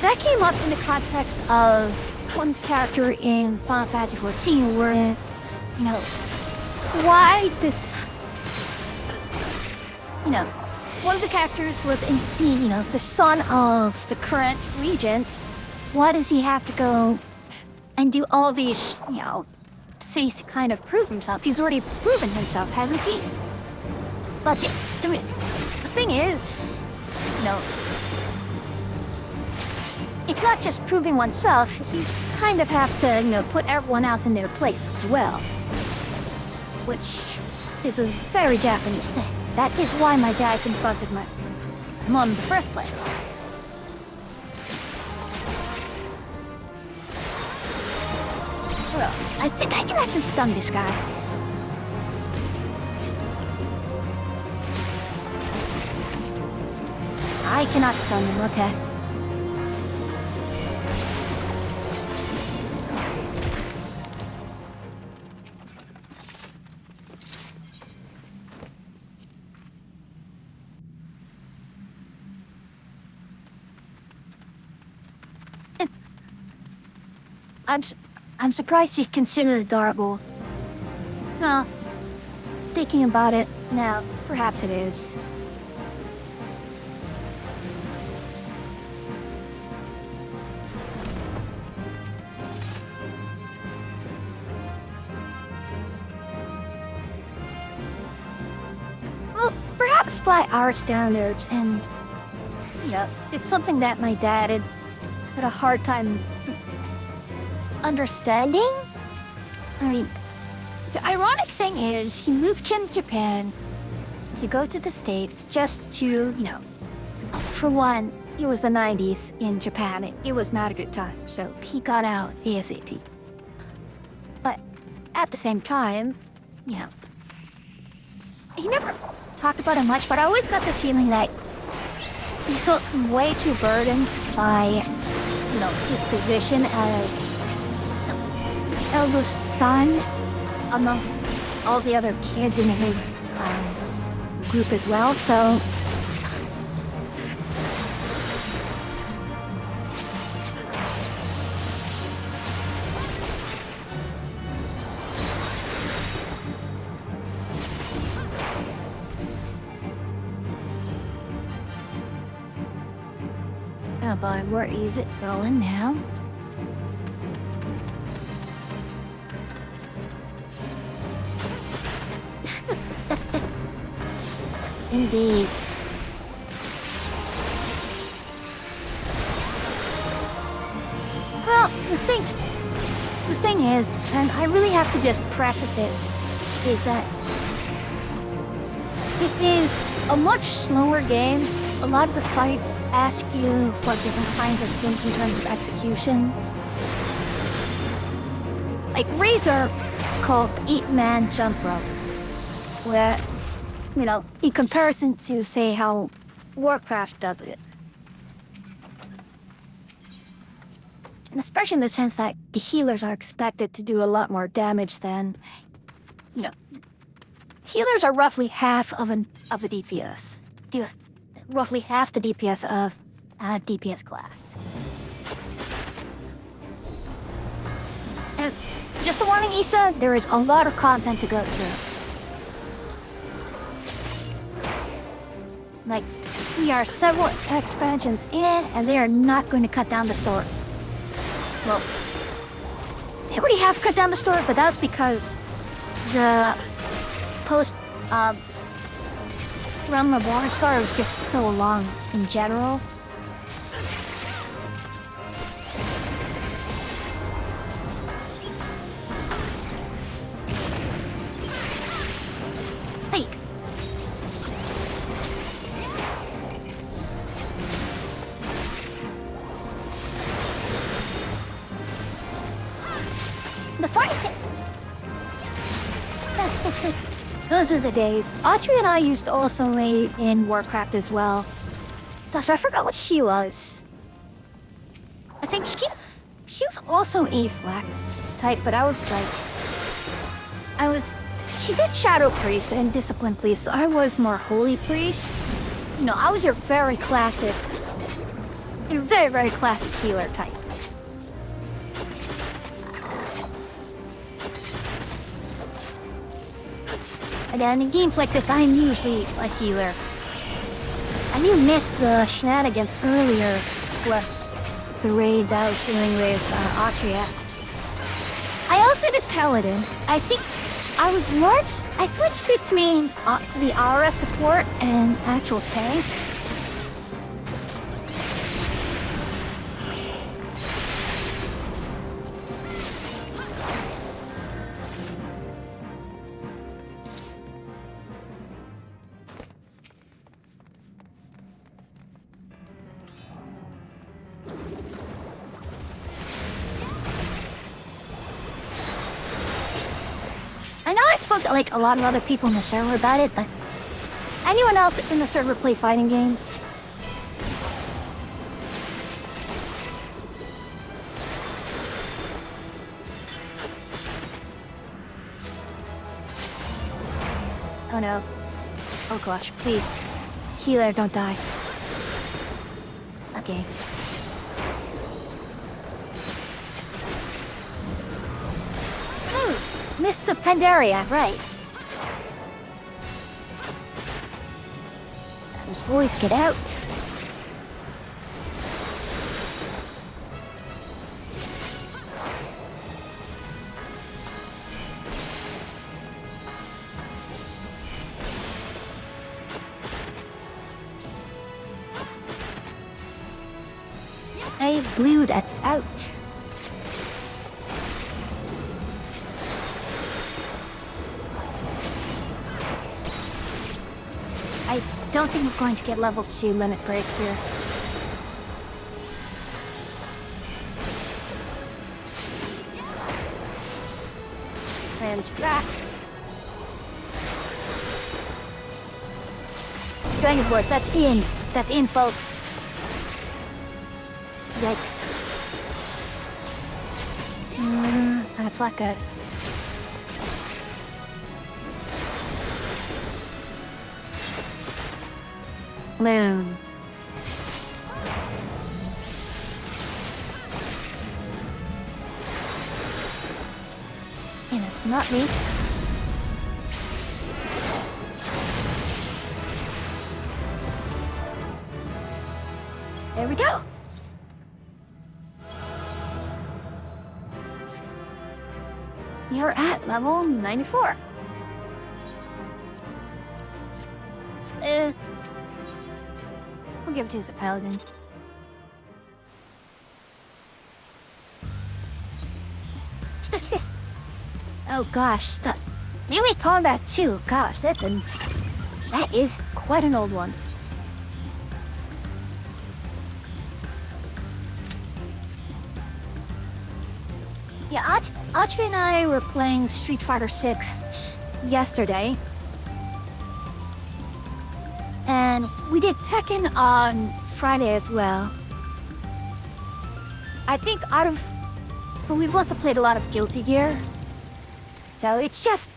that came up in the context of one character in Final Fantasy XIV where, why this... one of the characters was indeed, the son of the current regent. Why does he have to go and do all these, cities to kind of prove himself? He's already proven himself, hasn't he? But the thing is, it's not just proving oneself. You kind of have to, put everyone else in their place as well. Which is a very Japanese thing. That is why my dad confronted my mom in the first place. Well, I think I can actually stun this guy. I cannot stun him, okay. I'm surprised you consider it adorable. Well, thinking about it now, perhaps it is. Well, perhaps by our standards, and it's something that my dad had a hard time understanding? I mean, the ironic thing is, he moved from Japan to go to the States just to, for one, it was the 90s in Japan. It was not a good time, so he got out ASAP. But at the same time, he never talked about it much, but I always got the feeling that he felt way too burdened by, his position as eldest son amongst all the other kids in his group as well, so... Oh boy, where is it going now? Indeed. Well, the thing is, and I really have to just preface it, is that it is a much slower game. A lot of the fights ask you for different kinds of things in terms of execution. Like, raids are called 8-man jump rope, where, in comparison to, say, how Warcraft does it. And especially in the sense that the healers are expected to do a lot more damage than, healers are roughly half of the DPS. Roughly half the DPS of a DPS class. And just a warning, Issa, there is a lot of content to go through. Like, we are several expansions in, and they are not going to cut down the story. Well, they already have cut down the story, but that's because the Realm of War story was just so long in general. The funny thing... Those are the days. Audrey and I used to also raid in Warcraft as well. Gosh, I forgot what she was. I think she was also a flex type, but I was like... She did Shadow Priest and Discipline Priest, so I was more Holy Priest. You know, I was your very classic... Your very, very classic healer type. And then in games like this, I'm usually a healer. And you missed the shenanigans earlier with the raid that I was doing with Autria. I also did Paladin. I think I switched between the Aura support and actual tank. I know I spoke to like a lot of other people in the server about it, but does anyone else in the server play fighting games? Oh no. Oh gosh, please. Healer, don't die. Okay. Miss Pandaria, right. Those boys get out. A blue that's out. I don't think we're going to get level 2 limit break here. Lands grass. Dragon's Force, that's in. That's in, folks. Yikes. That's not good. Loon. And it's not me. There we go. You're at level 94. We'll give it to his paladin. Oh gosh, the melee combat too. Gosh, that is quite an old one. Yeah, Audrey and I were playing Street Fighter 6 yesterday. And we did Tekken on Friday as well. I think but we've also played a lot of Guilty Gear. So it's just,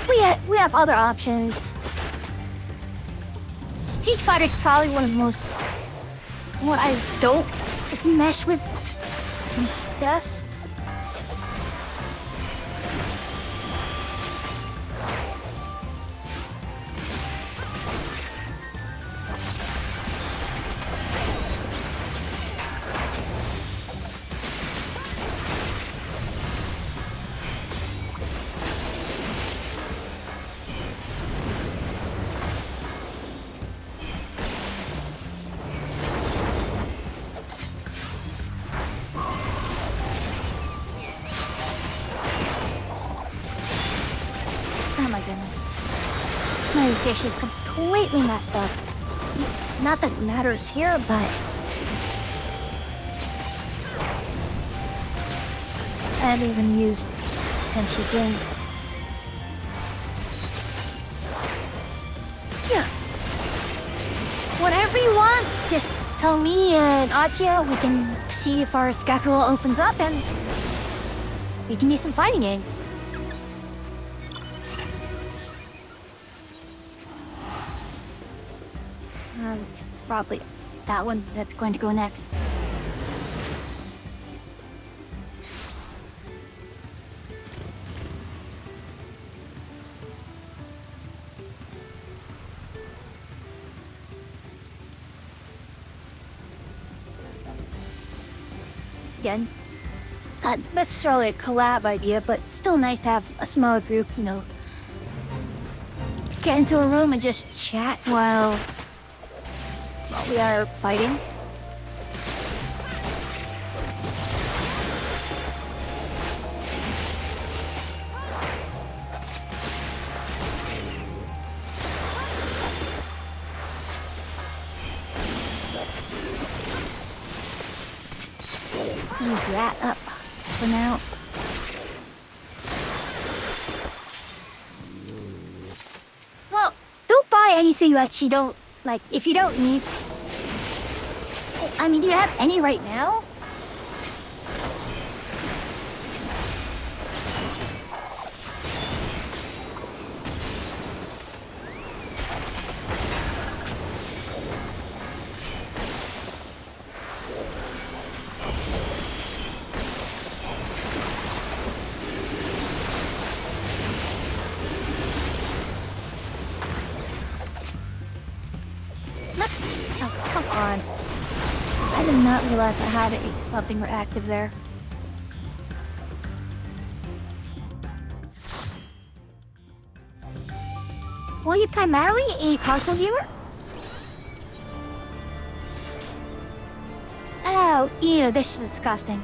we have other options. Street Fighter is probably one of the most, what I don't mesh with best. Oh my goodness. My rotation is completely messed up. Not that it matters here, but... I haven't even used Tenshi Jin. Yeah. Whatever you want, just tell me and Achia. We can see if our schedule opens up and we can do some fighting games. Probably that one that's going to go next. Again, not necessarily a collab idea, but still nice to have a smaller group, you know. Get into a room and just chat while we are fighting. Use that up for now. Well, don't buy anything that you don't like if you don't need. I mean, do you have any right now? Oh, come on. I did not realize I had something active there. Were you primarily a console gamer? Oh, ew, this is disgusting.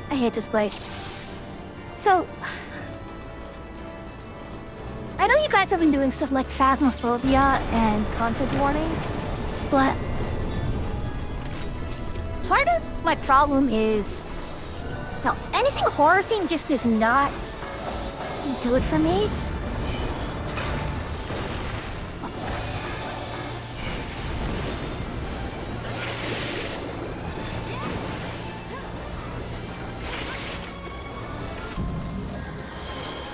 I hate this place. So, I know you guys have been doing stuff like Phasmophobia and content warning, but part of my problem is, well, anything horror scene just does not do it for me.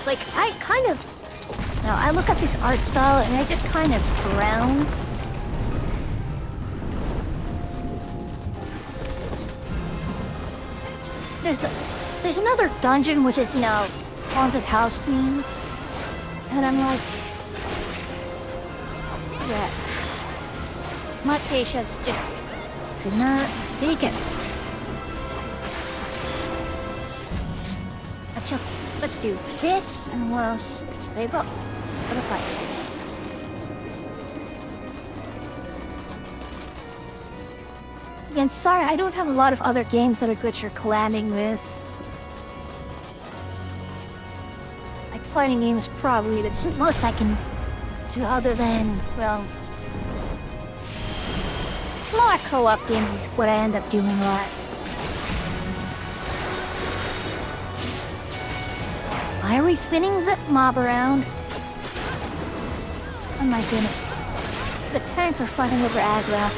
Like, I kind of, I look at this art style and I just kind of frown. There's another dungeon which is, haunted house theme. And I'm like, yeah, my patience just could not take it. Actually, let's do this and what else? Save up for the fight. Again, sorry, I don't have a lot of other games that are good for collabing with. Like, fighting games probably the most I can do other than, well, smaller co-op games is what I end up doing a lot. Why are we spinning the mob around? Oh my goodness. The tanks are fighting over aggro.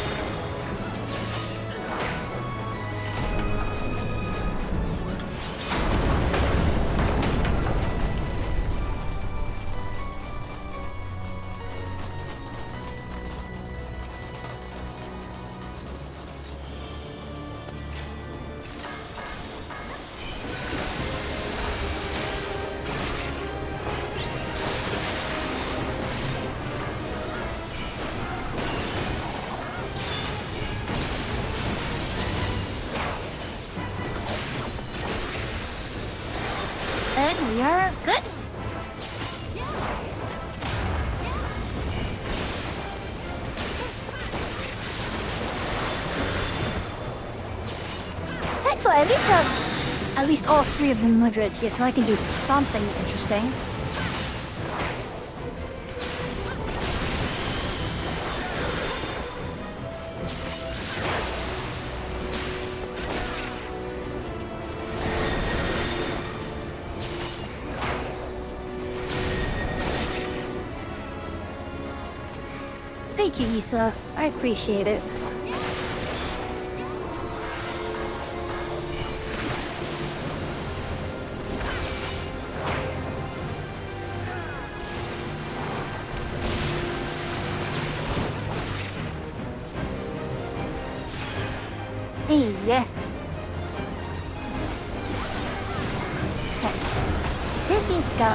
And we are good. Thankfully, at least all three of the Mudras here, so I can do something interesting. Thank you, Issa. I appreciate it. Hey, yeah. Okay. This needs to go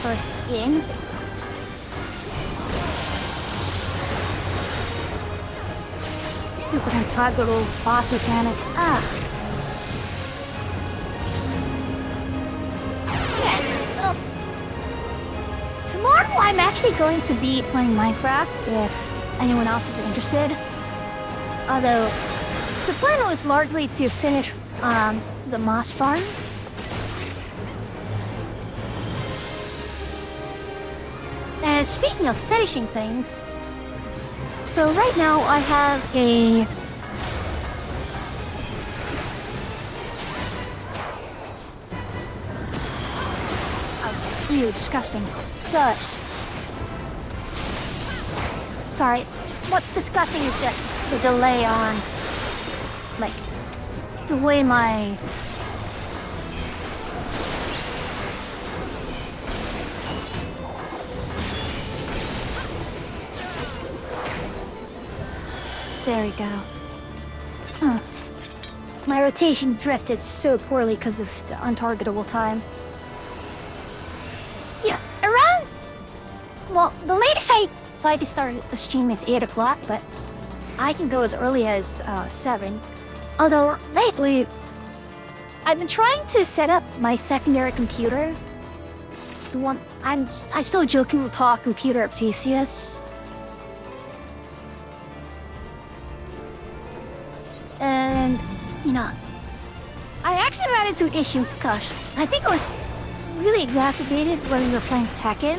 first in. Super toggle boss mechanics. Ah. Yeah. Well, tomorrow I'm actually going to be playing Minecraft if anyone else is interested. Although the plan was largely to finish the moss farm. And speaking of finishing things, so right now I have a ew, disgusting. Gosh. Sorry, what's disgusting is just the delay on, like, the way my there we go. Huh. My rotation drifted so poorly because of the untargetable time. Yeah, around... Well, the latest I decided to start a stream is 8 o'clock, but I can go as early as 7. Although, lately, I've been trying to set up my secondary computer. The one... I still jokingly call computer obsessious. And, you know, I actually ran into an issue, gosh, I think it was really exacerbated when we were playing Tekken.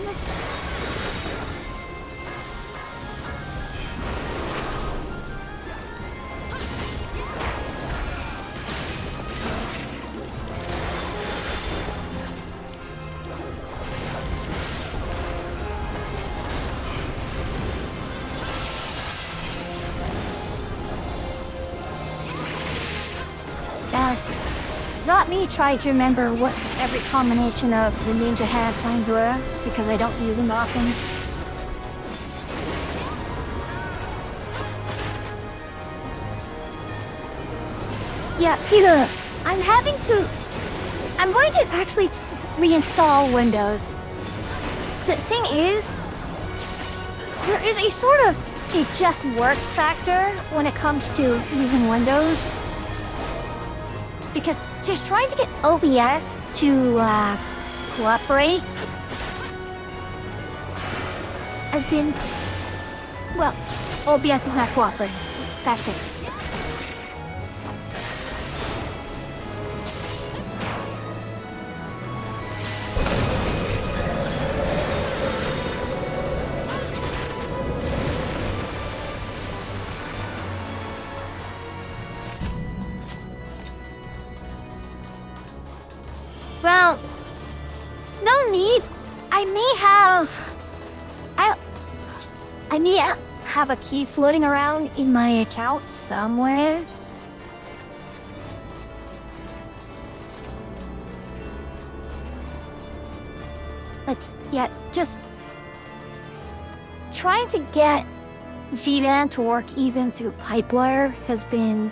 Not me trying to remember what every combination of the ninja hand signs were, because I don't use them often. Yeah, Peter, I'm going to actually reinstall Windows. The thing is, there is a sort of it just works factor when it comes to using Windows. Because just trying to get OBS to cooperate has been... Well, OBS is not cooperating. That's it. Well, no need. I may have a key floating around in my account somewhere. But yeah, just trying to get ZLAN to work even through Pipewire has been...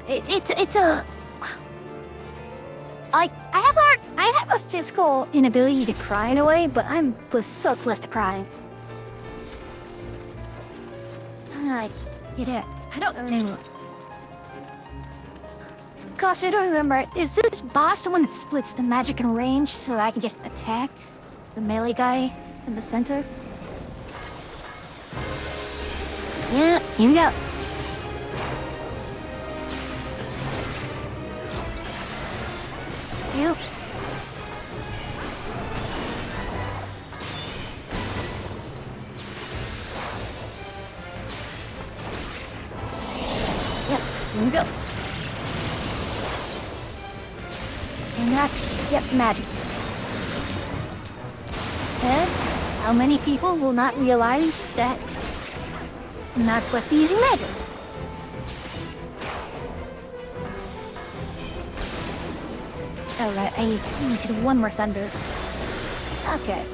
It's a... I have a physical inability to cry in a way, but was so close to crying. I don't remember. Gosh, I don't remember. Is this boss the one that splits the magic and range so I can just attack the melee guy in the center? Yeah, here we go. You. Yep, here we go. And that's, yep, magic. And How many people will not realize that I'm not supposed to be using magic? Alright, I need to do one more thunder. Okay.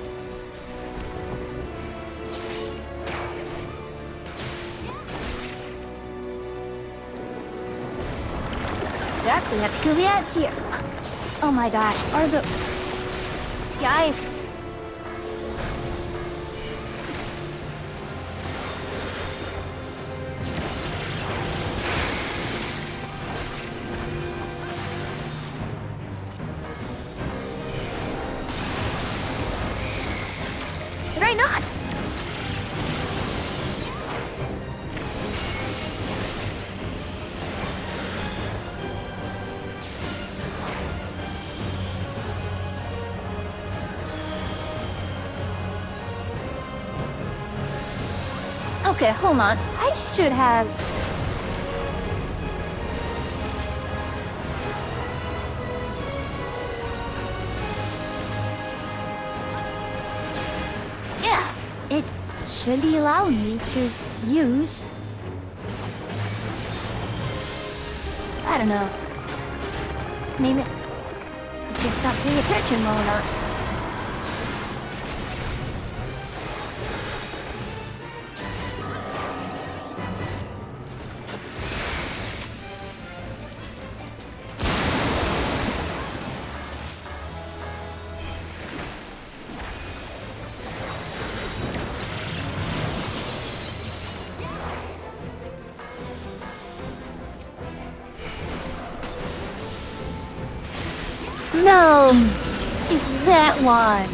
We actually have to kill the ants here. Oh my gosh, are the... Yeah, Did I not? Okay, hold on. I should have... Yeah, it should be allowing me to use... I don't know. Maybe I just not paying attention well enough. No! Is that one?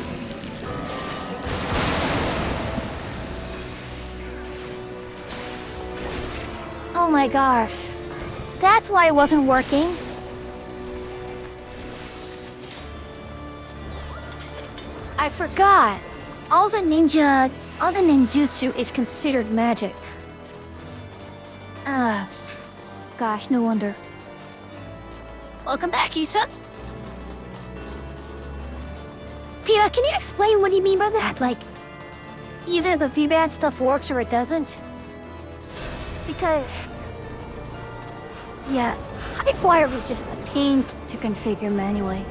Oh my gosh. That's why it wasn't working. I forgot. All the ninjutsu is considered magic. Gosh, no wonder. Welcome back, Issa. Peter, can you explain what you mean by that? Like, either the V-Band stuff works or it doesn't? Because... yeah, Hypewire was just a pain to configure manually.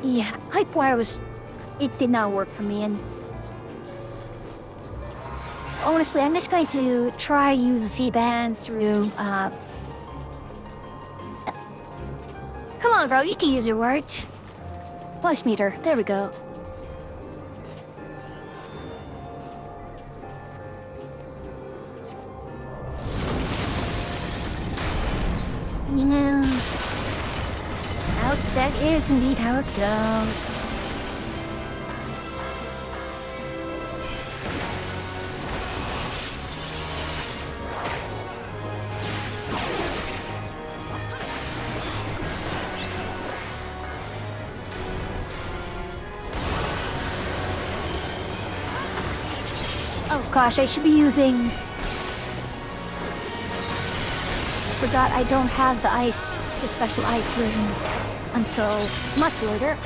Yeah, Hypewire was... it did not work for me, and... so honestly, I'm just going to try use V-Bands through, Come on, bro, you can use your words. Voice meter, there we go. Yeah. That is indeed how it goes. Oh gosh, I should be using... Forgot I don't have the special ice version until much later.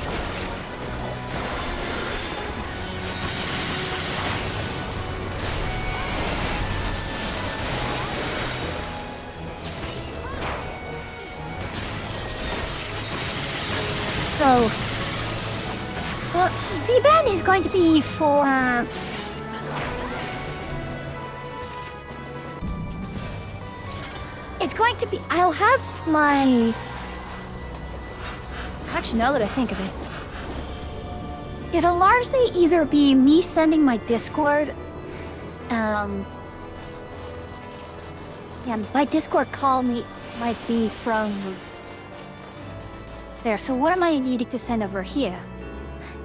Gross. Well, V-Band is going to be for... it's going to be... I'll have my... Actually, now that I think of it... it'll largely either be me sending my Discord... yeah, my Discord call might be from... there, so what am I needing to send over here?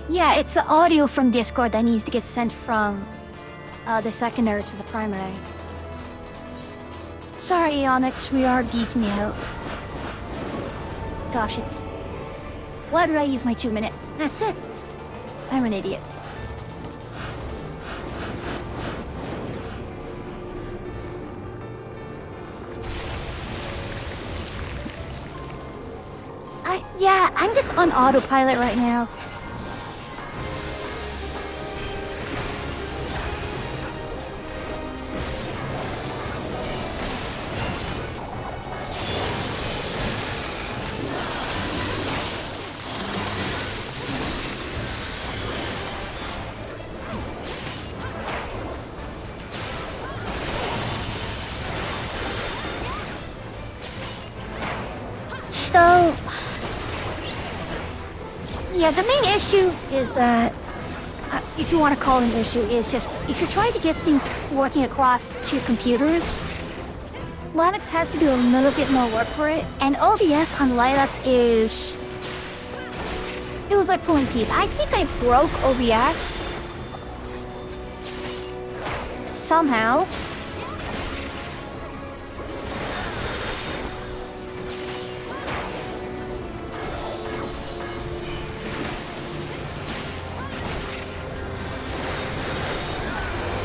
Yeah, it's the audio from Discord that needs to get sent from... the secondary to the primary. Sorry, Onyx, we are geeking out. Gosh, it's... why did I use my 2-minute? That's it. I'm an idiot. Yeah, I'm just on autopilot right now. So, yeah, the main issue is that, if you want to call it an issue, is just if you're trying to get things working across two computers, Linux has to do a little bit more work for it, and OBS on Linux is... It was like pulling teeth. I think I broke OBS somehow.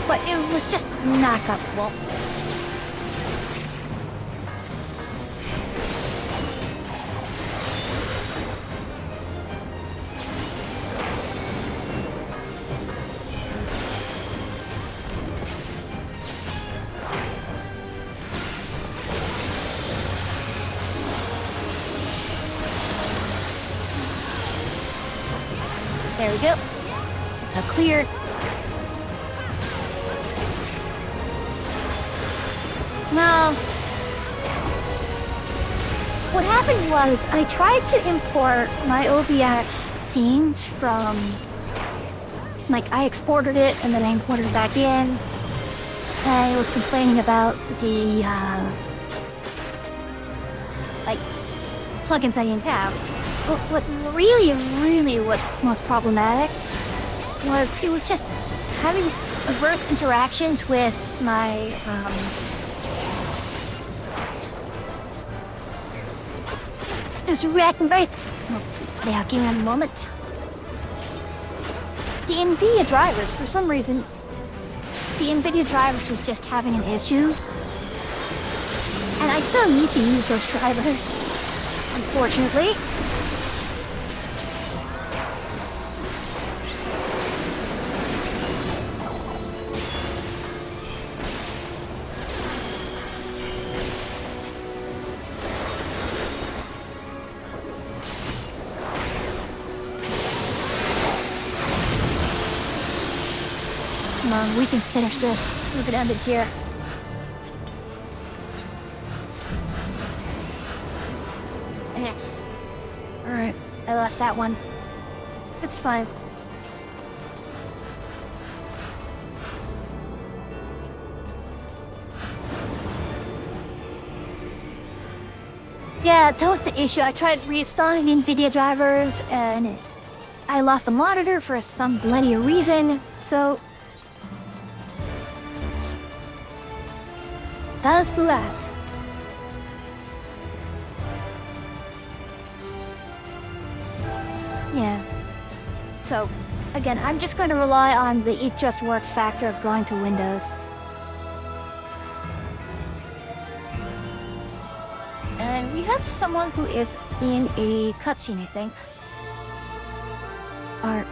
But it was just not comfortable. There we go. It's all clear. Now, what happened was I tried to import my OBS scenes from, like, I exported it and then I imported it back in, and it was complaining about the, like, plugins I didn't have. But what really was most problematic was it was just having adverse interactions with my, Just reacting very... Oh, yeah, give me a moment. The NVIDIA drivers, for some reason, the NVIDIA drivers was just having an issue. And I still need to use those drivers, unfortunately. Come on, we can finish this. We can end it here. Alright, I lost that one. It's fine. Yeah, that was the issue. I tried reinstalling the NVIDIA drivers and I lost the monitor for some bloody reason, so... That's that. Yeah. So, again, I'm just going to rely on the It Just Works factor of going to Windows. And we have someone who is in a cutscene, I think. Or...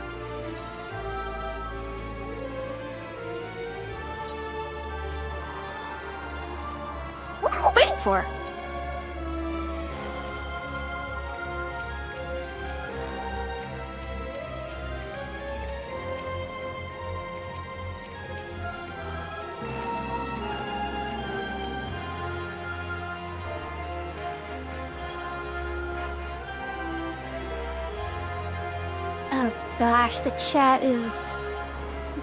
What are we waiting for? Oh gosh, the chat is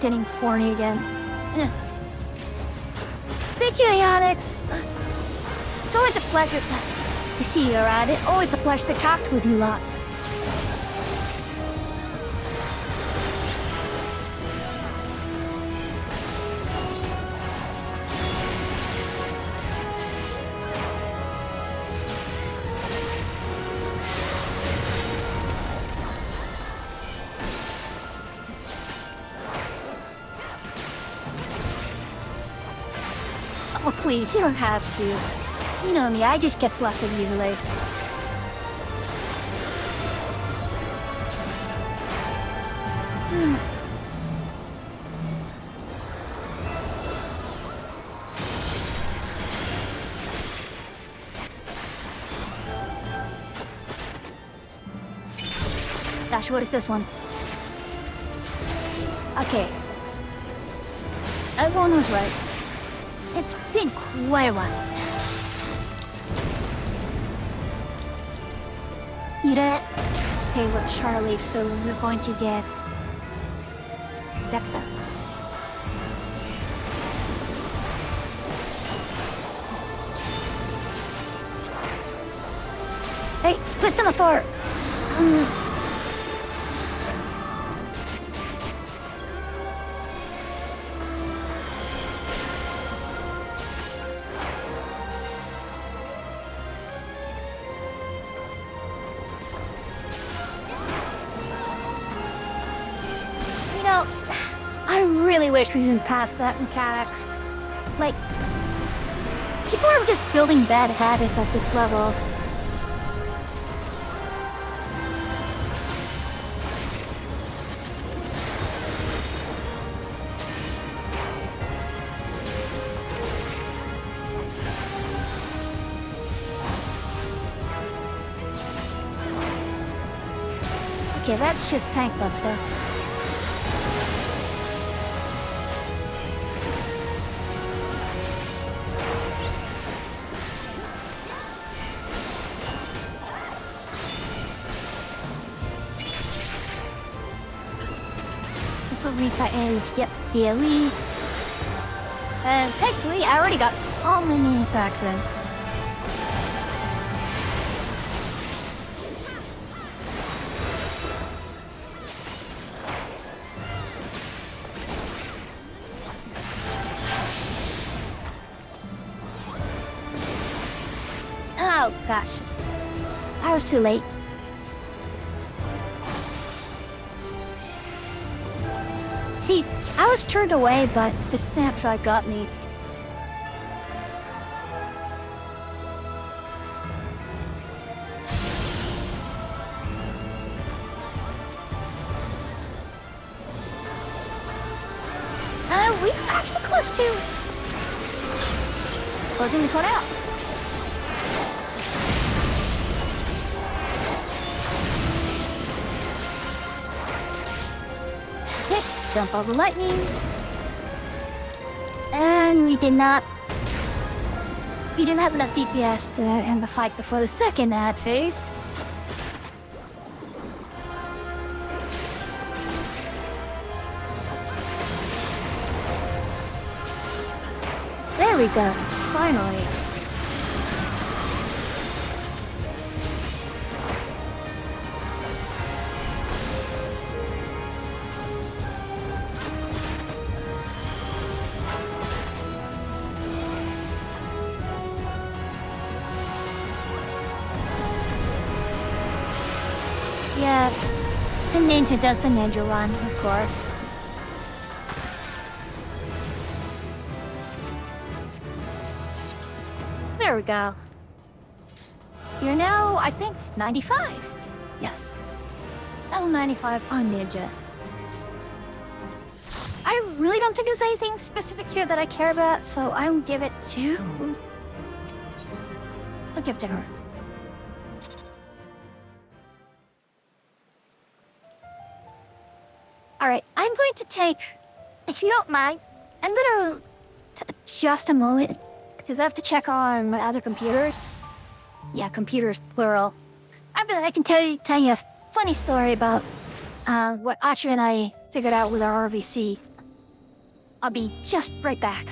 getting horny again. Ugh. Thank you, Ionix. It's always a pleasure to see you around. It's always a pleasure to talk with you lot. Oh, please, you don't have to. You know me, I just get flustered easily. Gosh, what is this one? Okay. Everyone was right. It's been quite a while. You did Taylor, Charlie, so we're going to get Dexter. Hey, split them apart. I really wish we didn't pass that mechanic. Like, people are just building bad habits at this level. Okay, that's just Tank Buster. So Rita is, yep, BLE. And technically, I already got all my main attacks in. Oh, gosh. I was too late. See, I was turned away, but the snapshot got me. We're actually close to closing this one out. Jump over lightning. And we didn't have enough DPS to end the fight before the second ad phase. There we go, finally. Yeah, the ninja does the ninja run, of course. There we go. You're now, I think, 95. Yes. Level 95 on ninja. I really don't think there's anything specific here that I care about, so I'll give it to... I'll give it to her. Alright, I'm going to take, if you don't mind, I'm gonna just a moment, because I have to check on my other computers. Yeah, computers, plural. I can tell you a funny story about what Acha and I figured out with our RVC. I'll be just right back.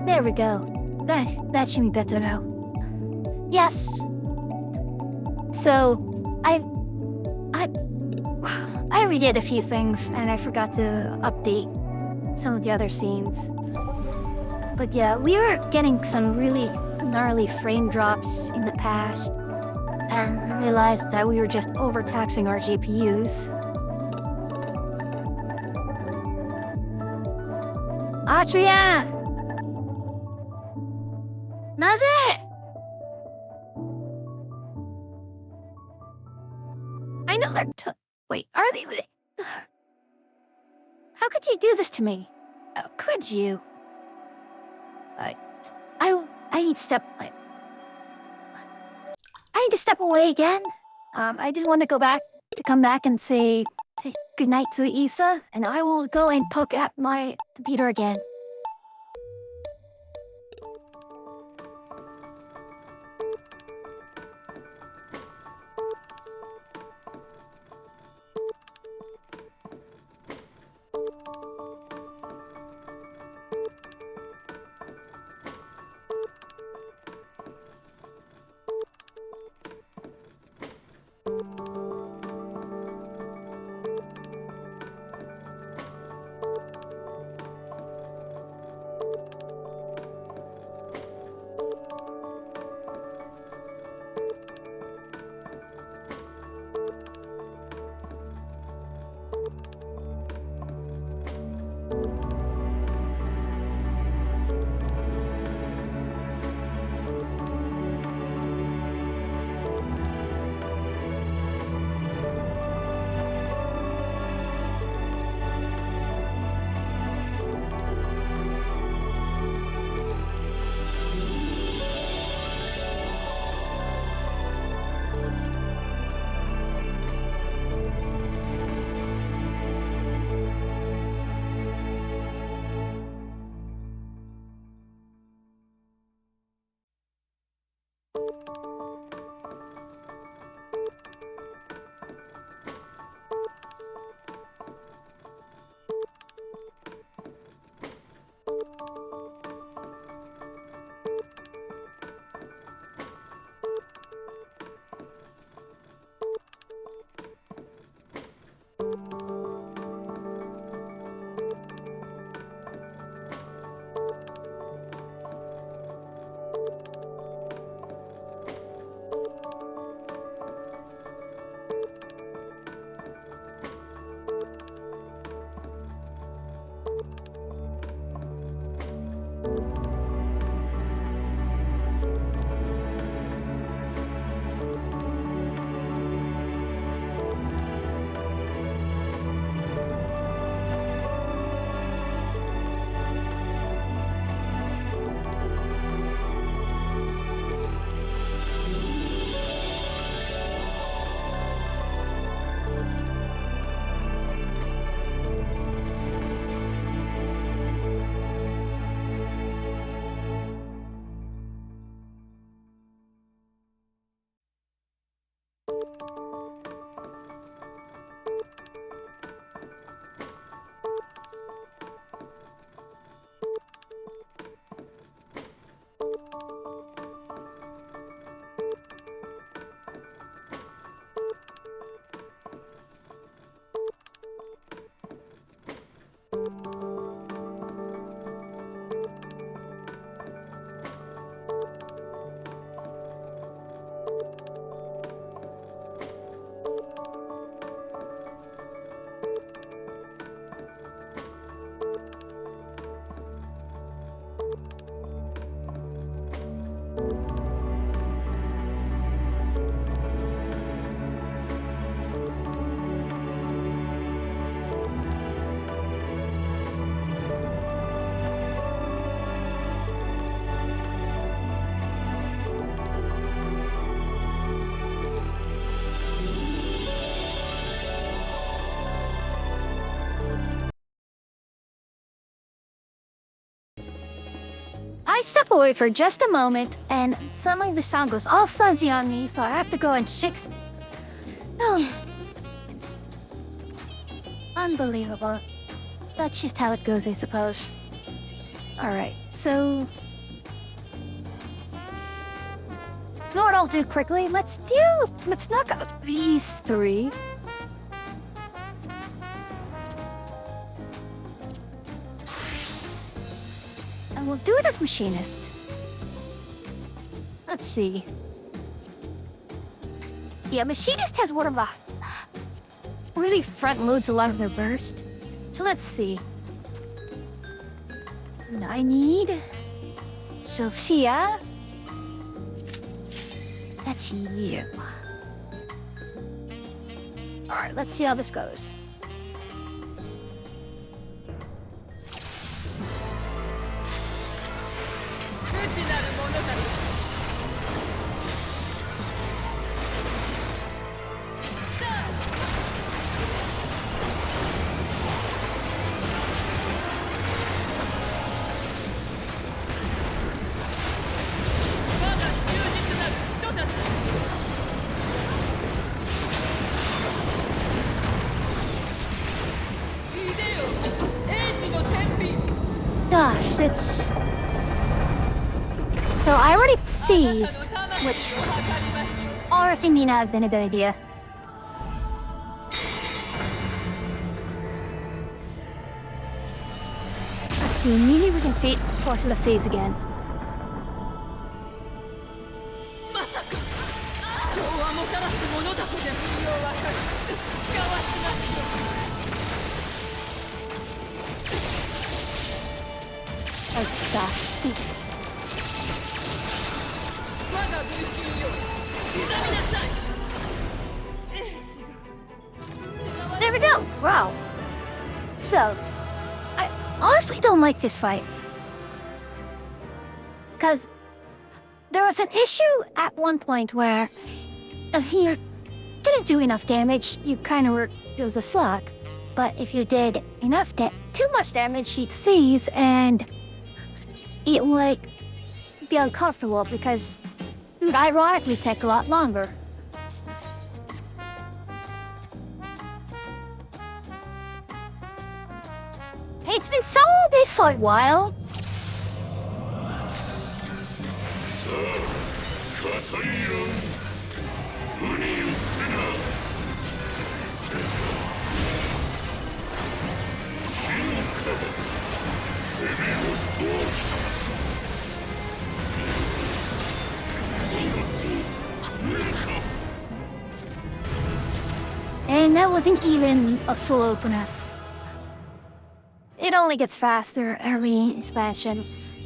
There we go. That should be better now. Yes. So, I redid a few things, and I forgot to update some of the other scenes. But yeah, we were getting some really gnarly frame drops in the past, and realized that we were just overtaxing our GPUs. Atria! Naze! I know they're wait, are they? How could you do this to me? Could you? I need to step. I need to step away again. I just want to come back and say goodnight to Isa, and I will go and poke at my computer again. I step away for just a moment, and suddenly the sound goes all fuzzy on me, so I have to go and fix. Oh. Unbelievable. That's just how it goes, I suppose. Alright, so... You know what I'll do quickly? Let's knock out these 3. And we'll do it as machinist. Let's see. Yeah, machinist has one of the... really front loads a lot of their burst. So let's see. I need... Sophia. That's you. Alright, let's see how this goes. Gosh, that's... So I already seized, which honestly may not have been a good idea. Let's see, maybe we can force the phase again. Oh, gosh, he's... There we go! Wow. So, I honestly don't like this fight. Because there was an issue at one point where if you didn't do enough damage, you kind of were... It was a slog. But if you did enough too much damage, she'd seize and... it would, like, be uncomfortable because it would ironically take a lot longer. Hey, it's been so big for a while. And that wasn't even a full opener. It only gets faster every expansion.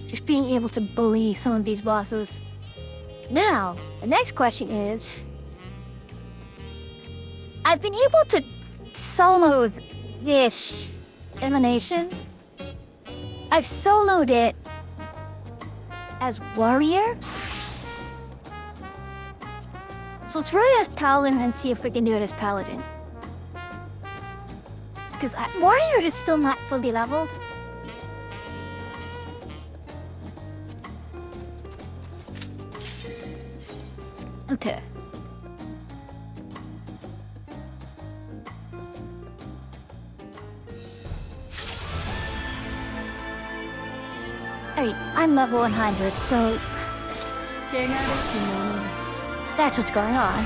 Just being able to bully some of these bosses. Now, the next question is... I've been able to solo this emanation. I've soloed it as warrior. So let's try it as paladin and see if we can do it as paladin. Because warrior is still not fully leveled. Okay. I mean, I'm level 100, so... that's what's going on.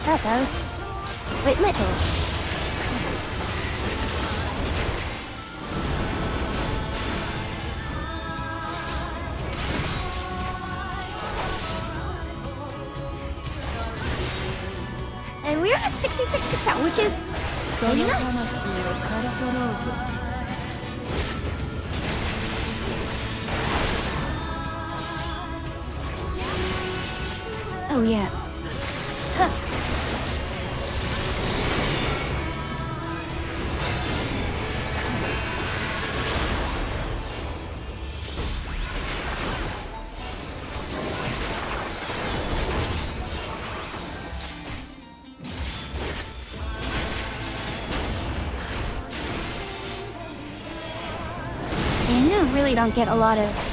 That goes. Wait, little. And we're at 66%, which is really nice. Oh, yeah. Huh. You really don't get a lot of...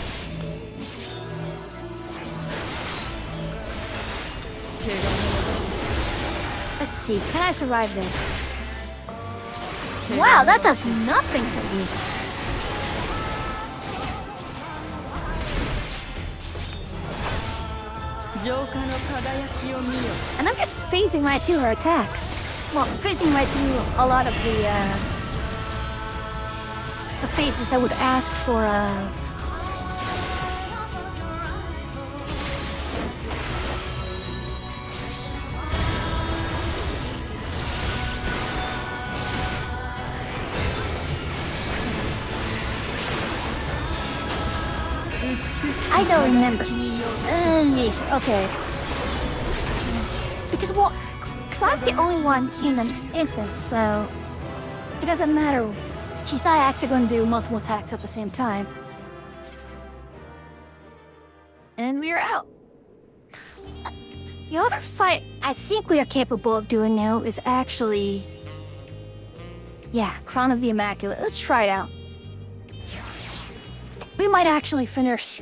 Let's see, can I survive this? Wow, that does nothing to me. And I'm just phasing right through her attacks. Well, phasing right through a lot of the phases that would ask for I don't remember. Yes, okay. Because, well, I'm the only one in an instance, so it doesn't matter. She's not actually going to do multiple attacks at the same time. And we're out. The other fight I think we are capable of doing now is actually... Yeah, Crown of the Immaculate. Let's try it out. We might actually finish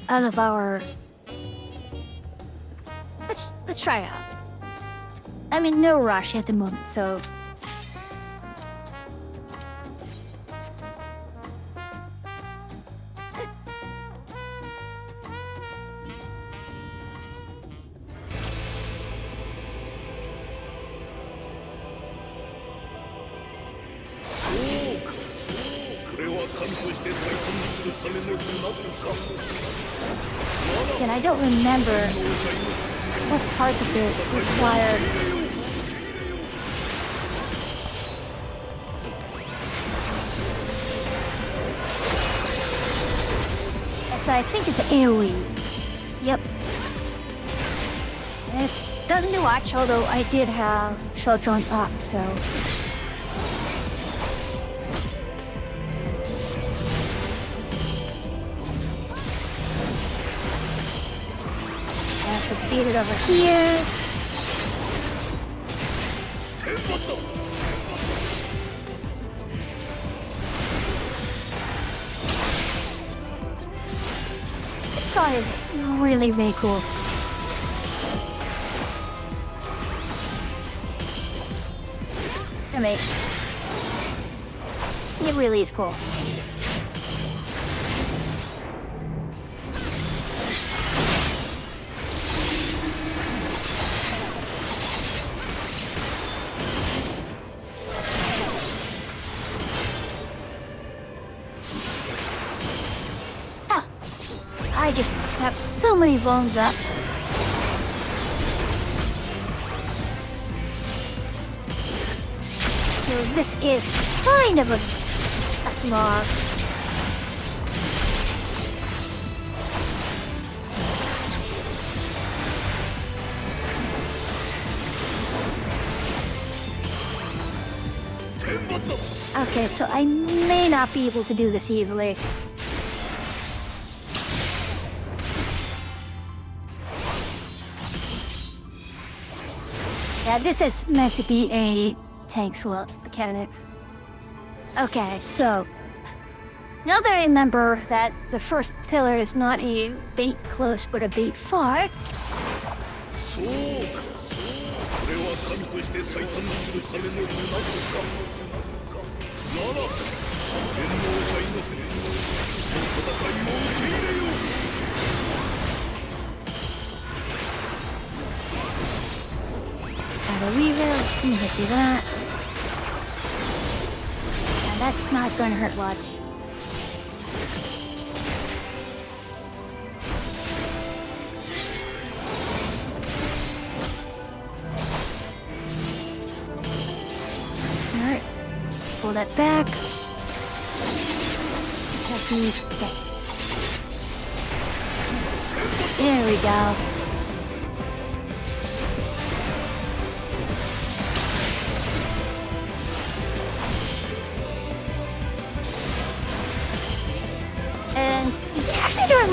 out of our... Let's try it out. I'm in no rush at the moment, so... And I don't remember what parts of this required. I think it's AoE. Yep. It doesn't do much, although I did have Shelter on up, so... I have to beat it over here. Sorry, really, really cool. I mean, it really is cool. I just have so many bones up. So this is kind of a slog. Okay, so I may not be able to do this easily. Yeah, this is meant to be a tank swap mechanic. Okay, so now that I remember that the first pillar is not a bait close but a bait far. Add a weaver, let's do that. And that's not gonna hurt much. Alright, pull that back. Okay. There we go.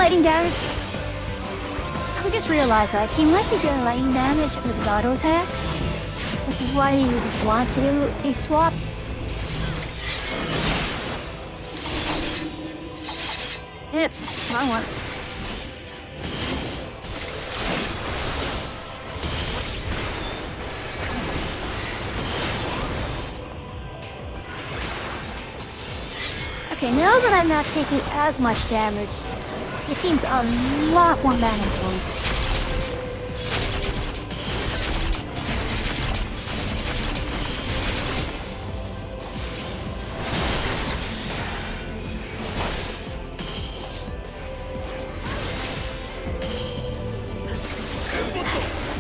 lightning damage. I just realized that he might be doing lightning damage with his auto attacks, which is why you want to do a swap. Yep, wrong one. Okay, now that I'm not taking as much damage, it seems a lot more manageable.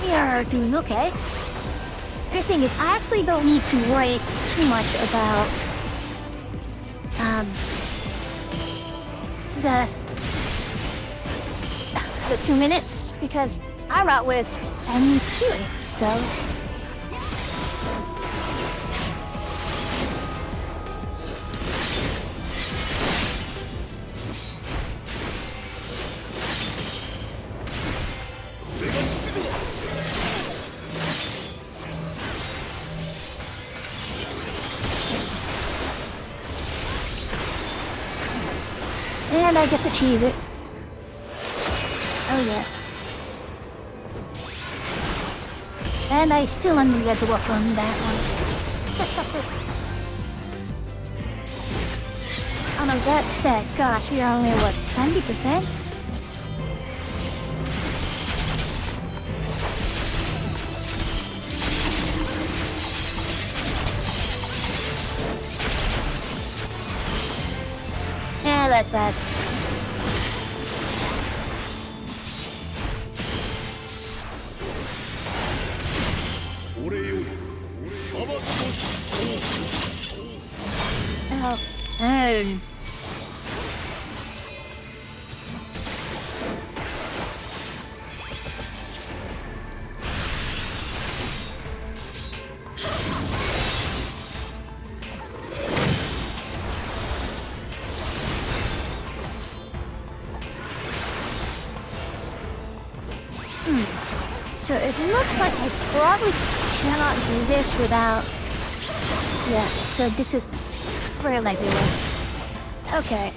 We are doing okay. The thing is, I actually don't need to worry too much about the 2 minutes, because I route with M2, so and I get to cheese it. Oh yeah. And I still need to work on that one. Oh no, that said, gosh, we are only what, 70%? Yeah, that's bad. Oh. So it looks like I probably cannot do this without... Yeah, so this is very likely one. Okay.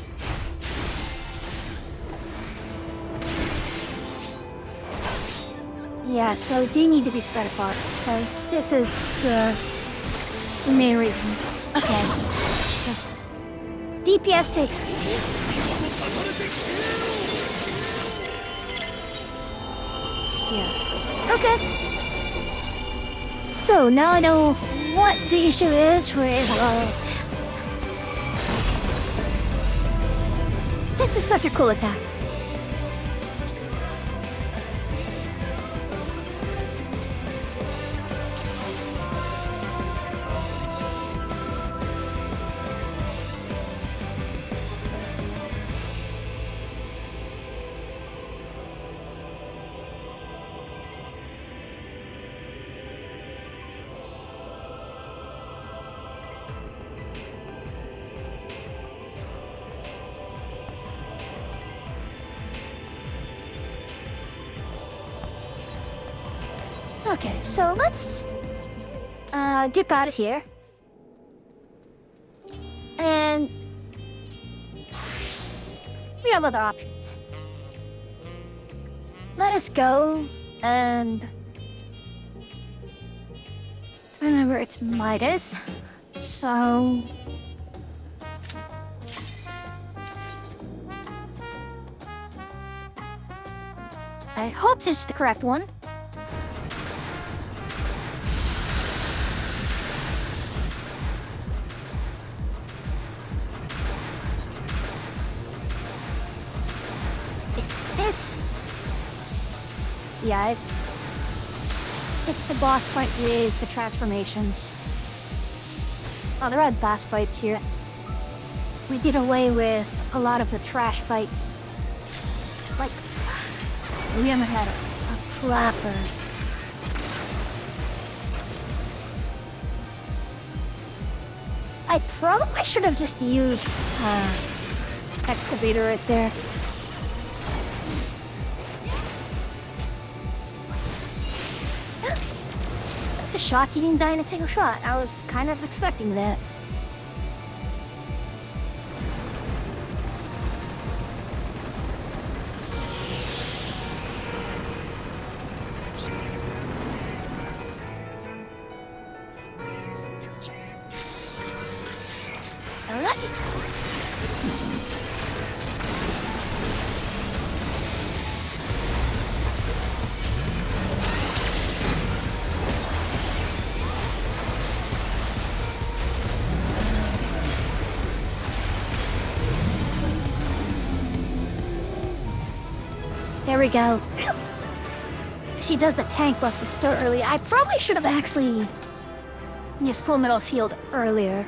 Yeah, so they need to be spread apart. So this is the main reason. Okay. So DPS takes... Yes. Okay. So now I know what the issue is with... This is such a cool attack. Okay, so let's dip out of here. And we have other options. Let us go and remember it's Midas. So I hope this is the correct one. Yeah, it's the boss fight with the transformations. Oh, there are boss fights here. We did away with a lot of the trash fights. Like, we haven't had a proper... I probably should have just used excavator right there. a shock he didn't die in a single shot. I was kind of expecting that. Alright. There we go. She does the tank buster so early. I probably should have actually used Full Metal Field earlier.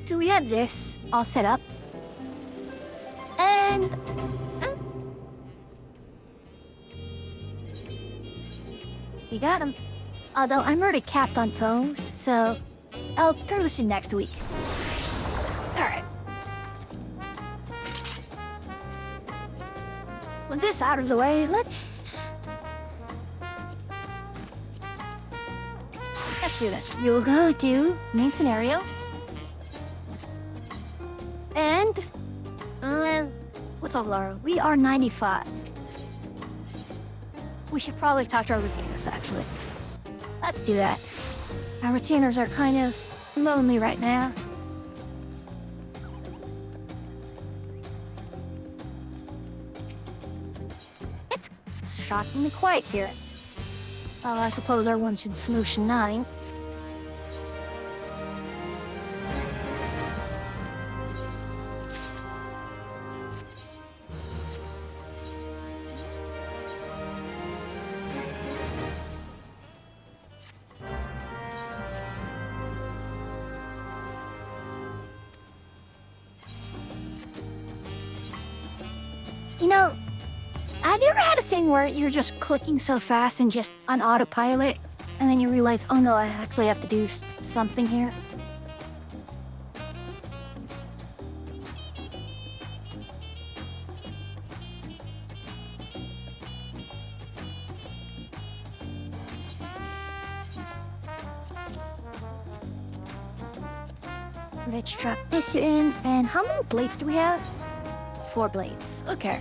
So we have this all set up. And... we got him. Although I'm already capped on tones, so I'll turn this in next week. Alright. With this out of the way, let's do this. We'll go to main scenario. And with Laura, we are 95. We should probably talk to our retainers, actually. Let's do that. Our retainers are kind of lonely right now. It's shockingly quiet here. So I suppose our one should solution 9. You know, have you ever had a thing where you're just clicking so fast and just on autopilot, and then you realize, oh no, I actually have to do something here? Let's drop this in, and how many blades do we have? 4 blades. Okay.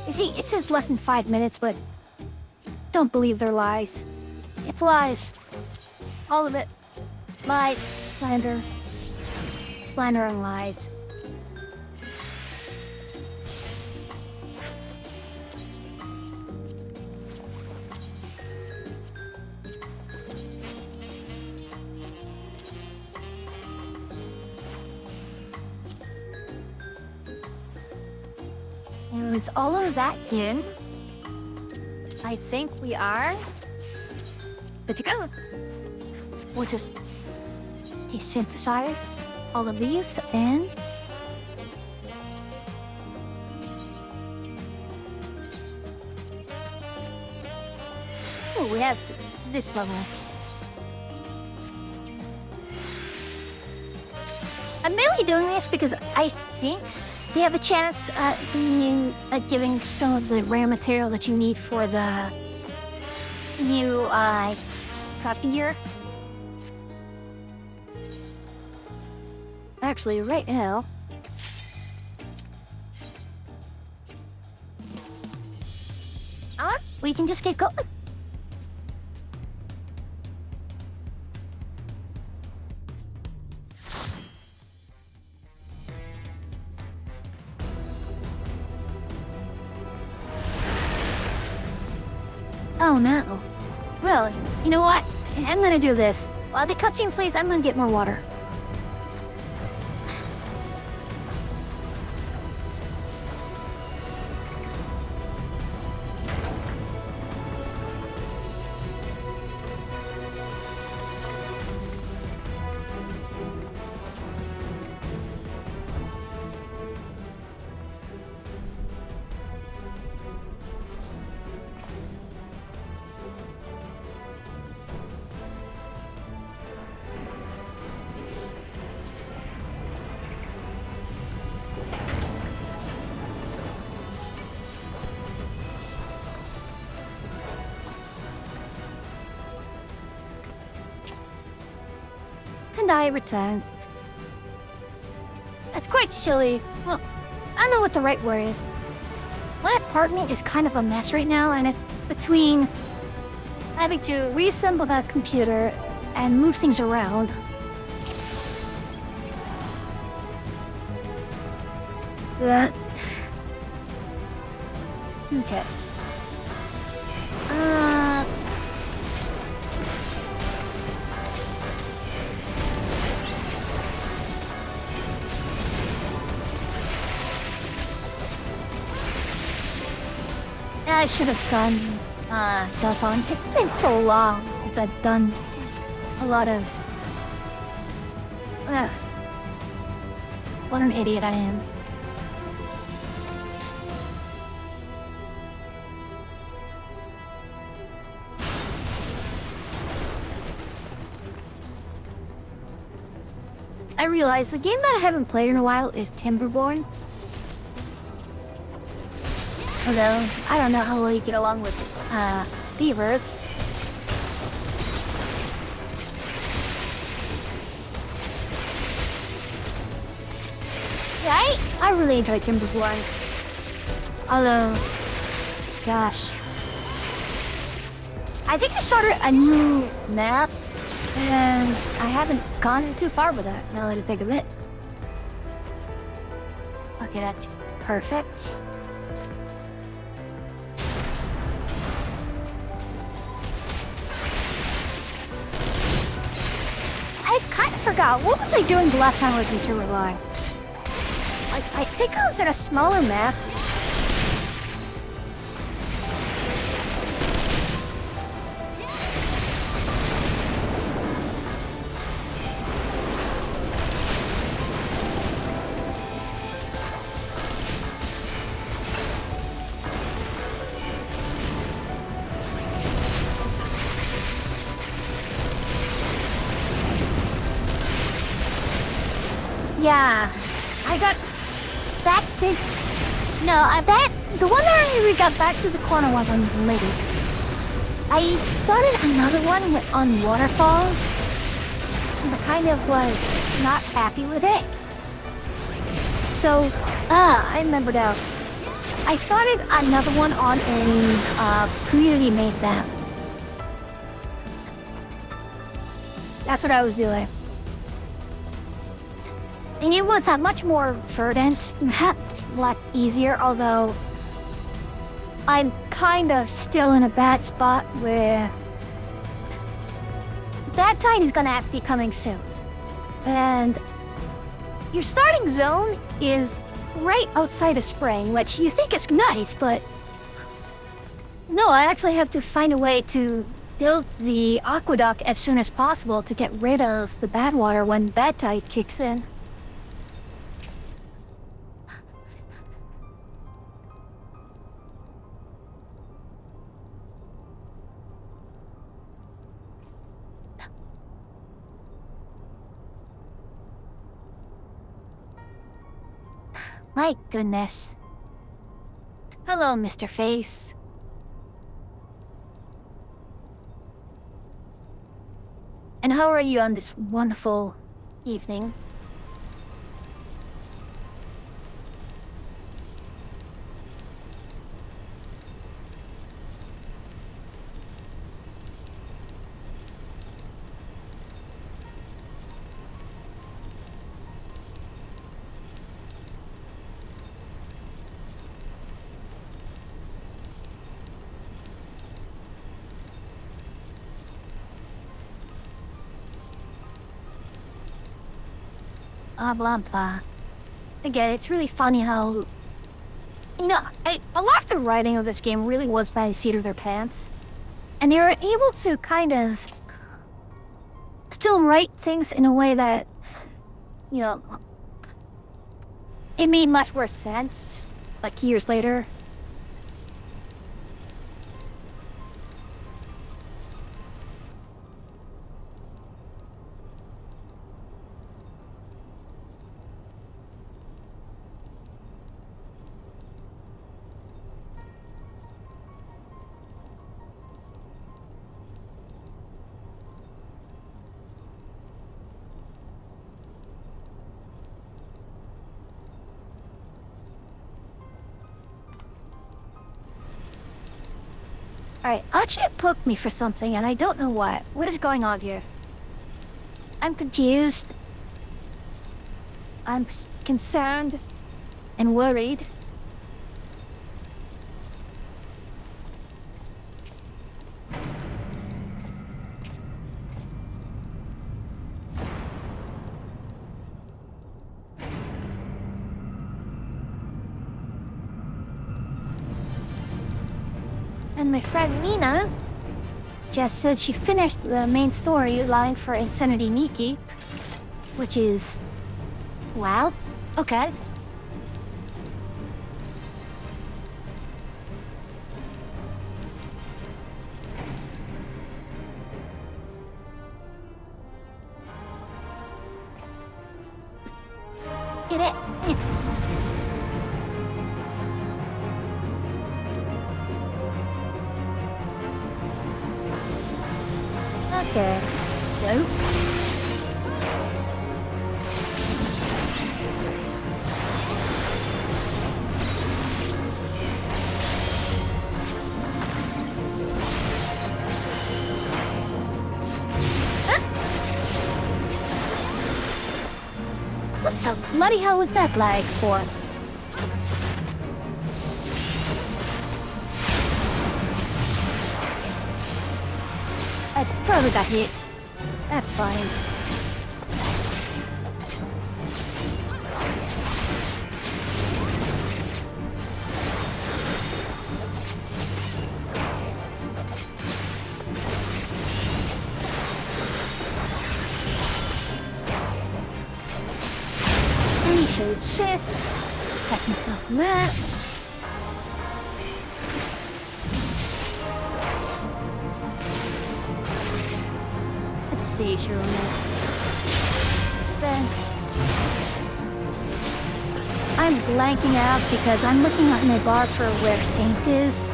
You see, it says less than 5 minutes, but don't believe their lies. It's lies. All of it. Lies, slander, slander and lies. With all of that in, I think we are good to go. We'll just desynthesize all of these and oh, we have this level. I'm mainly doing this because I think they have a chance at giving some of the rare material that you need for the new crafting gear. Actually, right now, we can just get going. Oh no. Well, you know what? I'm gonna do this. While the cutscene plays, I'm gonna get more water. and I returned. It's quite chilly. Well, I don't know what the right word is. My apartment is kind of a mess right now, and it's between having to reassemble the computer and move things around. Okay. I should have done Dot-On. It's been so long since I've done a lot of... Yes. What an idiot I am. I realize the game that I haven't played in a while is Timberborn. Although, I don't know how well you get along with, beavers. Yeah, I really enjoy Timberborn. Although, gosh. I think I started a new map, and I haven't gone too far with that, now that I think of it. Okay, that's perfect. I kind of forgot. What was I doing the last time I was in Timberline? I think I was in a smaller map. Yeah, I got back to... No, the one that I got back to the corner was on lakes. I started another one on waterfalls, and I kind of was not happy with it. So, I remember now. I started another one on a community-made map. That's what I was doing. And it was a much more verdant map, a lot easier, although I'm kind of still in a bad spot where that tide is gonna be coming soon. And your starting zone is right outside a spring, which you think is nice, but no, I actually have to find a way to build the aqueduct as soon as possible to get rid of the bad water when bad tide kicks in. My goodness. Hello, Mr. Face. And how are you on this wonderful evening? Blah blah. Again, it's really funny how... You know, a lot of the writing of this game really was by the seat of their pants. And they were able to kind of still write things in a way that, you know, it made much more sense, like years later. Alright, Archie poked me for something and I don't know what. What is going on here? I'm confused. I'm concerned and worried. And my friend Mina just said she finished the main storyline for Insanity Miki, which is... wow, okay. Get it? Okay, so... What the bloody hell was that lag for? I probably got hit. That's fine. Showed shit. Protect myself from that. Let's see, Sharona. Then I'm blanking out because I'm looking on the bar for where Saint is.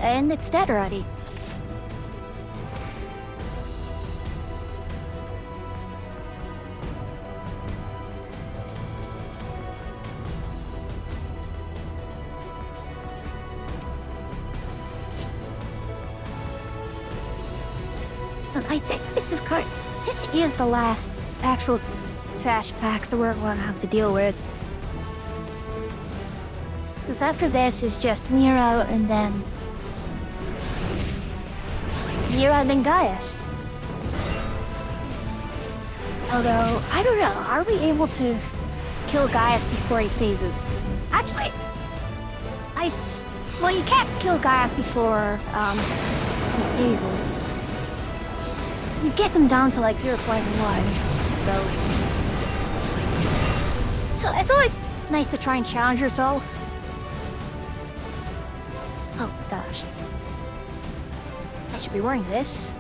And it's dead already. And I think this is the last actual trash packs that we're going to have to deal with. Because after this is just Nero and then Gaius. Although, I don't know, are we able to kill Gaius before he phases? Actually, well, you can't kill Gaius before, he phases. You get them down to like 0.1, so it's always nice to try and challenge yourself. Oh gosh. I should be wearing this.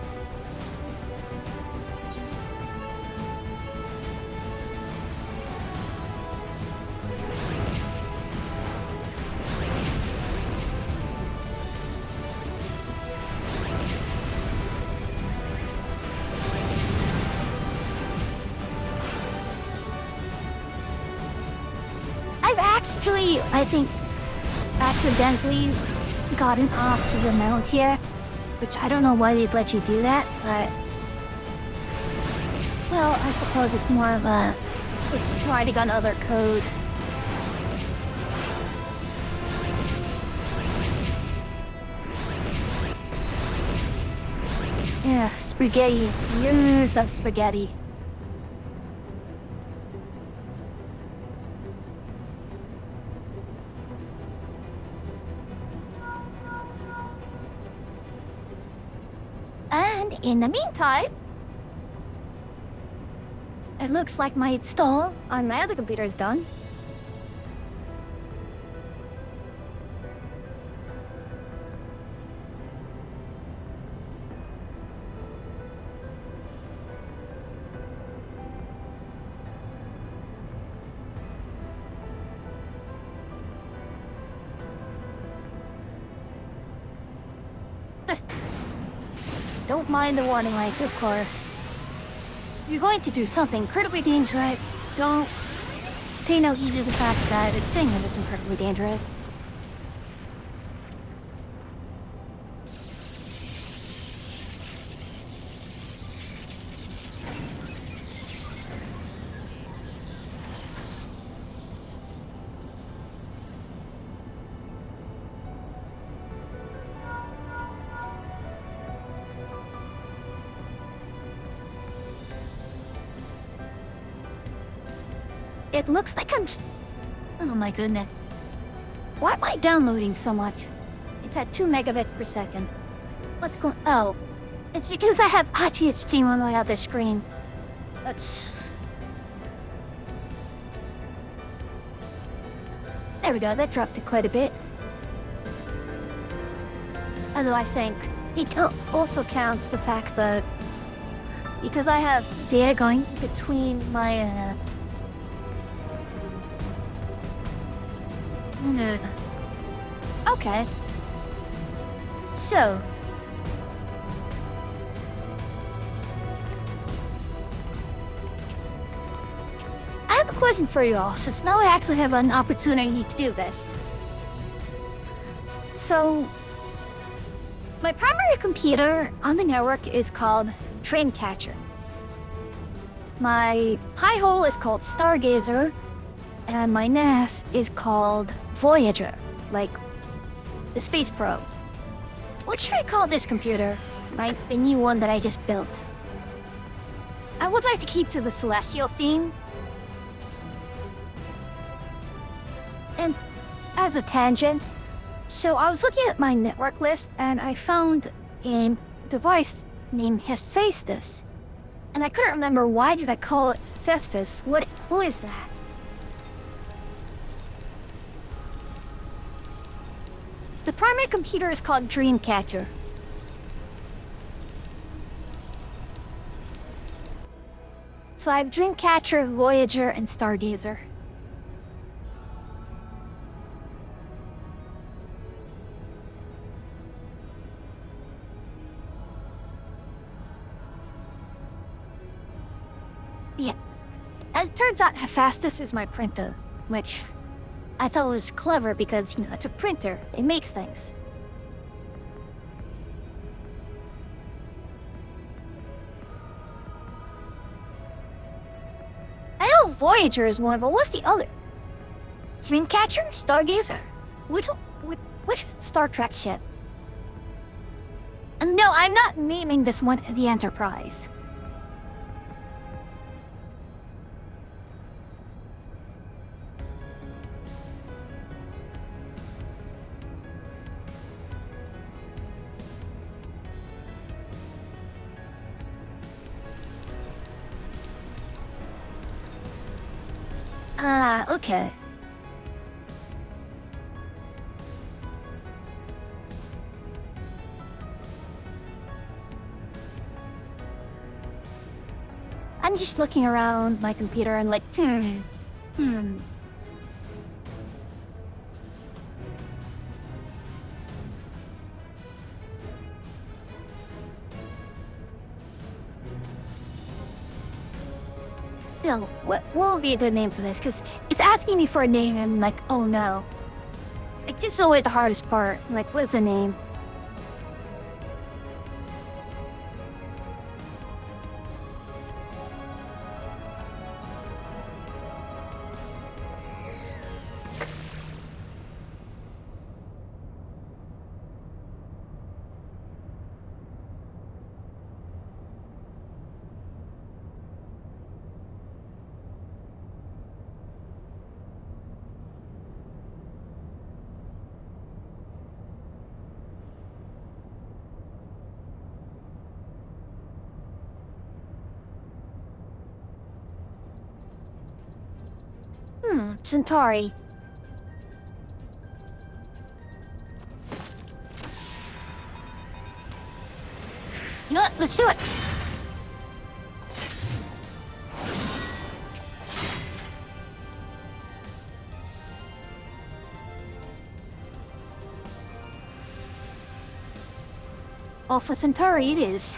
I've actually, I think, accidentally gotten off the mount here. Which I don't know why they'd let you do that, but... well, I suppose it's more of a... it's writing on other code. Yeah, spaghetti. Use of spaghetti. And in the meantime, it looks like my install on my other computer is done. Don't mind the warning lights, of course. you're going to do something incredibly dangerous, don't pay no heed to the fact that it's saying that it's incredibly dangerous. It looks like I'm... Oh my goodness. Why am I downloading so much? It's at 2 megabits per second. What's going... Oh. It's because I have HTSC on my other screen. That's... There we go, that dropped it quite a bit. Although I think it also counts the fact that... Because I have data going between my, Okay. So. I have a question for you all, since now I actually have an opportunity to do this. So. My primary computer on the network is called Dreamcatcher. My Pi-hole is called Stargazer, and my NAS is called Voyager, like the space probe. What should I call this computer? Like the new one that I just built. I would like to keep to the celestial theme. And as a tangent, so I was looking at my network list and I found a device named Hephaestus. And I couldn't remember why did I call it Festus. Who is that? The primary computer is called Dreamcatcher. So I have Dreamcatcher, Voyager, and Stargazer. Yeah. And it turns out Hephaestus is my printer, which I thought was clever because, you know, it's a printer. It makes things. I know Voyager is one, but what's the other? Dreamcatcher? Stargazer? Which Star Trek ship? And no, I'm not naming this one the Enterprise. Ah, okay. I'm just looking around my computer and like, No, what will be a good name for this? Because it's asking me for a name and I'm like, oh no. Like, this is always the hardest part. Like, what's the name? Centauri. You know what? Let's do it. Alpha Centauri it is.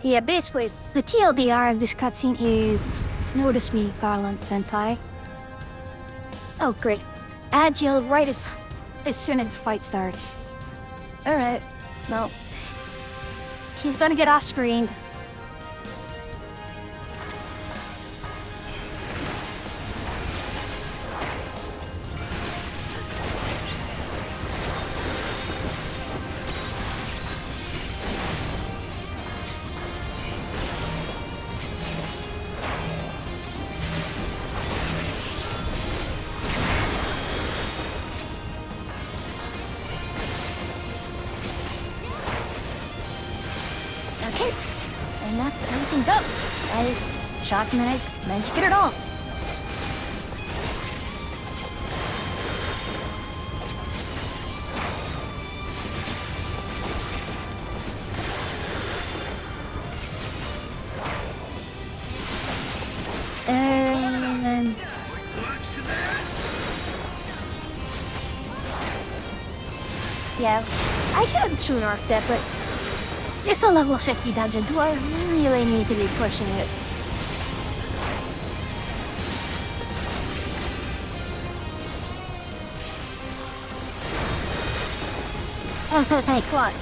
Yeah, basically, the TLDR of this cutscene is notice me, Garland Senpai. Oh, great. Agile right as soon as the fight starts. Alright, well, he's gonna get off-screened. Okay, and that's everything goat. That is shocking that I managed to get it all. And yeah, I should have tuned off that, but it's a level 50 dungeon. Do I really need to be pushing it? Hey, come on.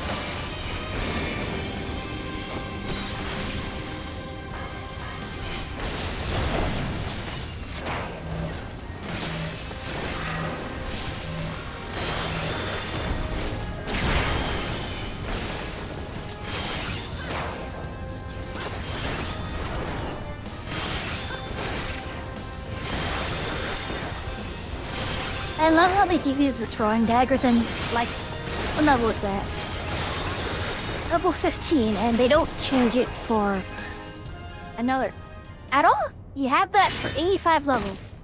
I love how they give you the throwing daggers and, like, what level is that? Level 15, and they don't change it for another. At all? You have that for 85 levels.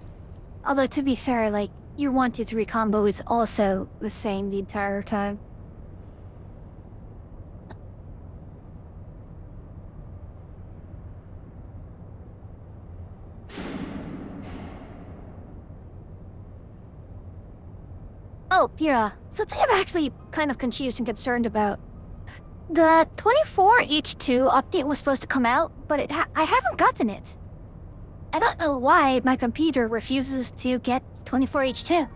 Although, to be fair, like, your 1, 2, 3 combo is also the same the entire time. Oh, Pira, something I'm actually kind of confused and concerned about. The 24H2 update was supposed to come out, but I haven't gotten it. I don't know why my computer refuses to get 24H2.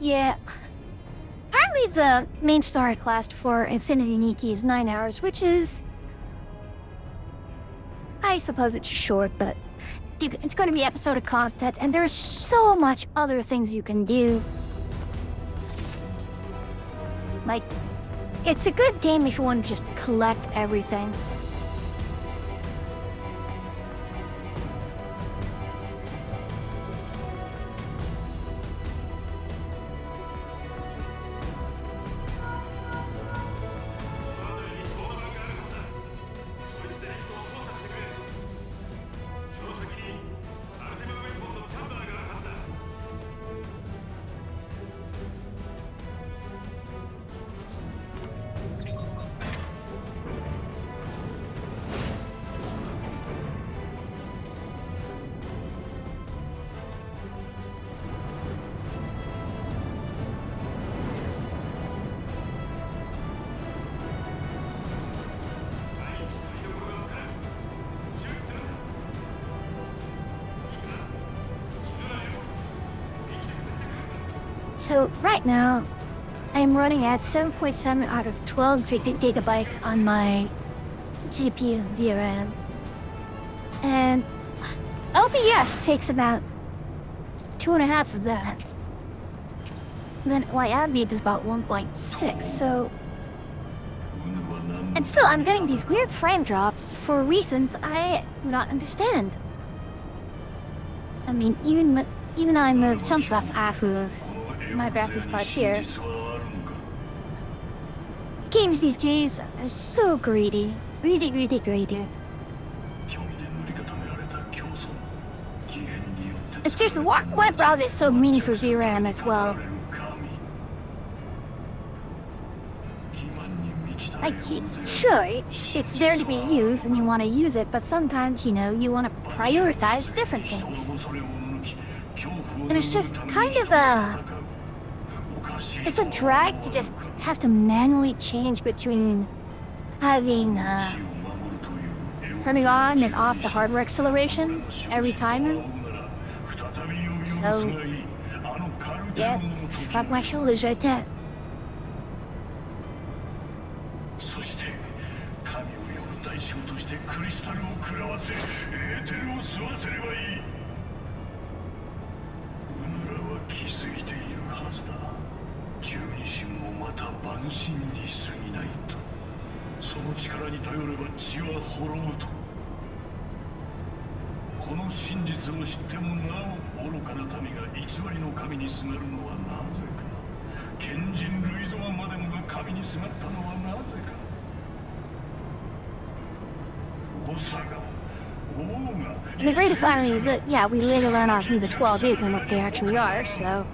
Yeah. Apparently the main story class for Infinity Nikki is 9 hours, which is... I suppose it's short, but it's going to be episodic content, and there's so much other things you can do. Like, it's a good game if you want to just collect everything. So right now, I'm running at 7.7 out of 12 gigabytes on my GPU VRAM. And OBS takes about 2.5 of that. then my beat is about 1.6, so... And still, I'm getting these weird frame drops for reasons I do not understand. I mean, even I moved some stuff off of my graphics card here. Games these days are so greedy. Greedy. It's just why browser is so mean for VRAM as well. Like, sure, it's there to be used and you want to use it, but sometimes, you want to prioritize different things. And it's just kind of it's a drag to just have to manually change between having, turning on and off the hardware acceleration every time. So, yeah, fuck my shoulders right there. And the greatest irony is that, yeah, we later learn on who the 12 is and what they actually are, so...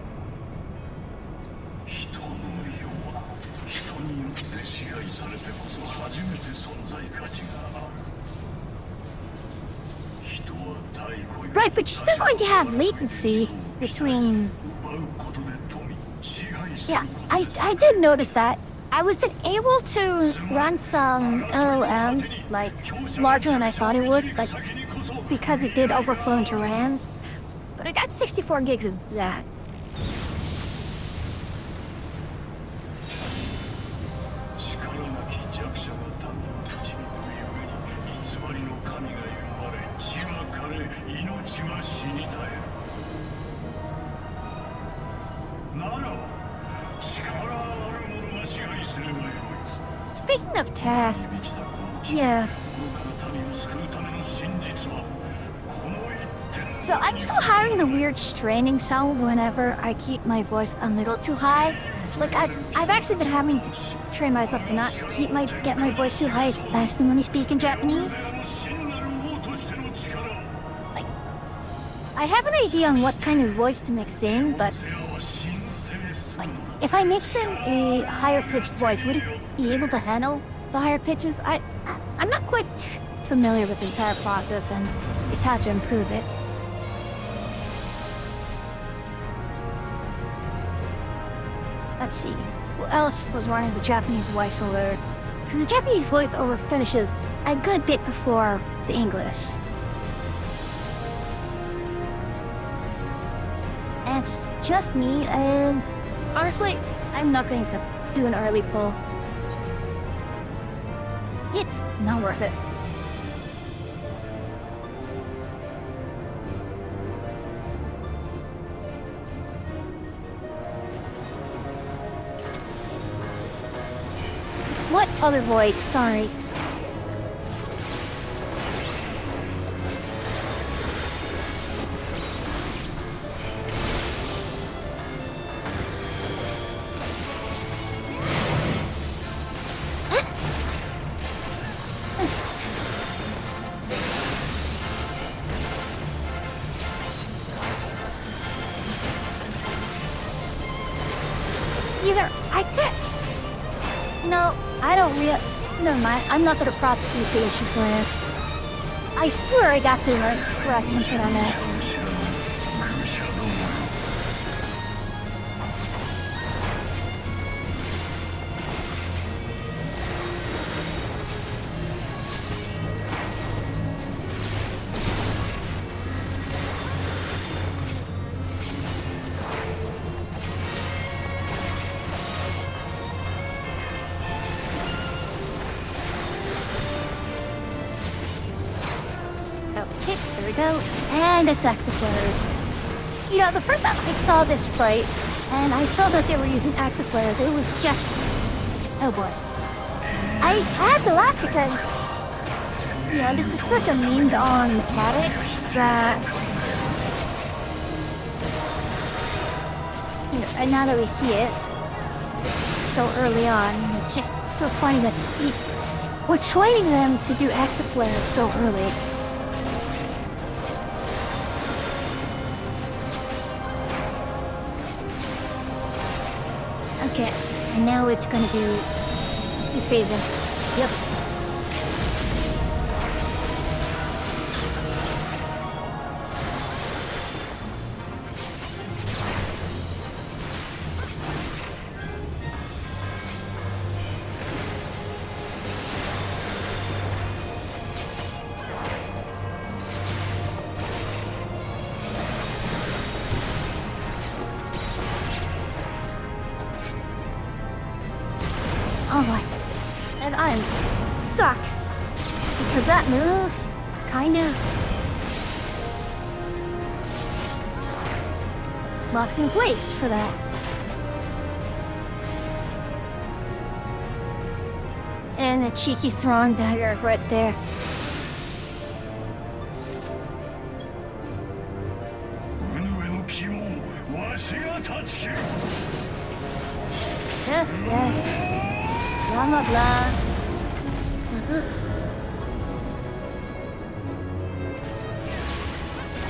Right, but you're still going to have latency between... Yeah, I did notice that. I was then able to run some LLMs, like, larger than I thought it would, like, because it did overflow into RAM. But I got 64 gigs of that. Speaking of tasks, yeah. So I'm still having the weird straining sound whenever I keep my voice a little too high. Like I've actually been having to train myself to not get my voice too high, especially when I speak in Japanese. Like, I have an idea on what kind of voice to mix in, but like if I mix in a higher pitched voice, would it be able to handle the higher pitches? I'm not quite familiar with the entire process and just how to improve it. Let's see, who else was running the Japanese voiceover? Because the Japanese voiceover finishes a good bit before the English. And it's just me, and honestly, I'm not going to do an early pull. It's not worth it. What other voice? Sorry. Either I can't. No, I don't never mind. I'm not gonna prosecute the issue for it. I swear I got the correct input on that. Okay, there we go. And it's Executor's. The first time I saw this fight, and I saw that they were using axle flares. It was just... oh boy. I had to laugh because, you know, this is such a memed-on mechanic that... you know, and now that we see it so early on, it's just so funny that what's swaying them to do axle flares so early. Okay, and now it's gonna do his phasing. Yep. Oh my. And I'm stuck. Because that move kind of locks in place for that. And a cheeky throwing dagger right there. Yes, yes. Blah, blah, blah.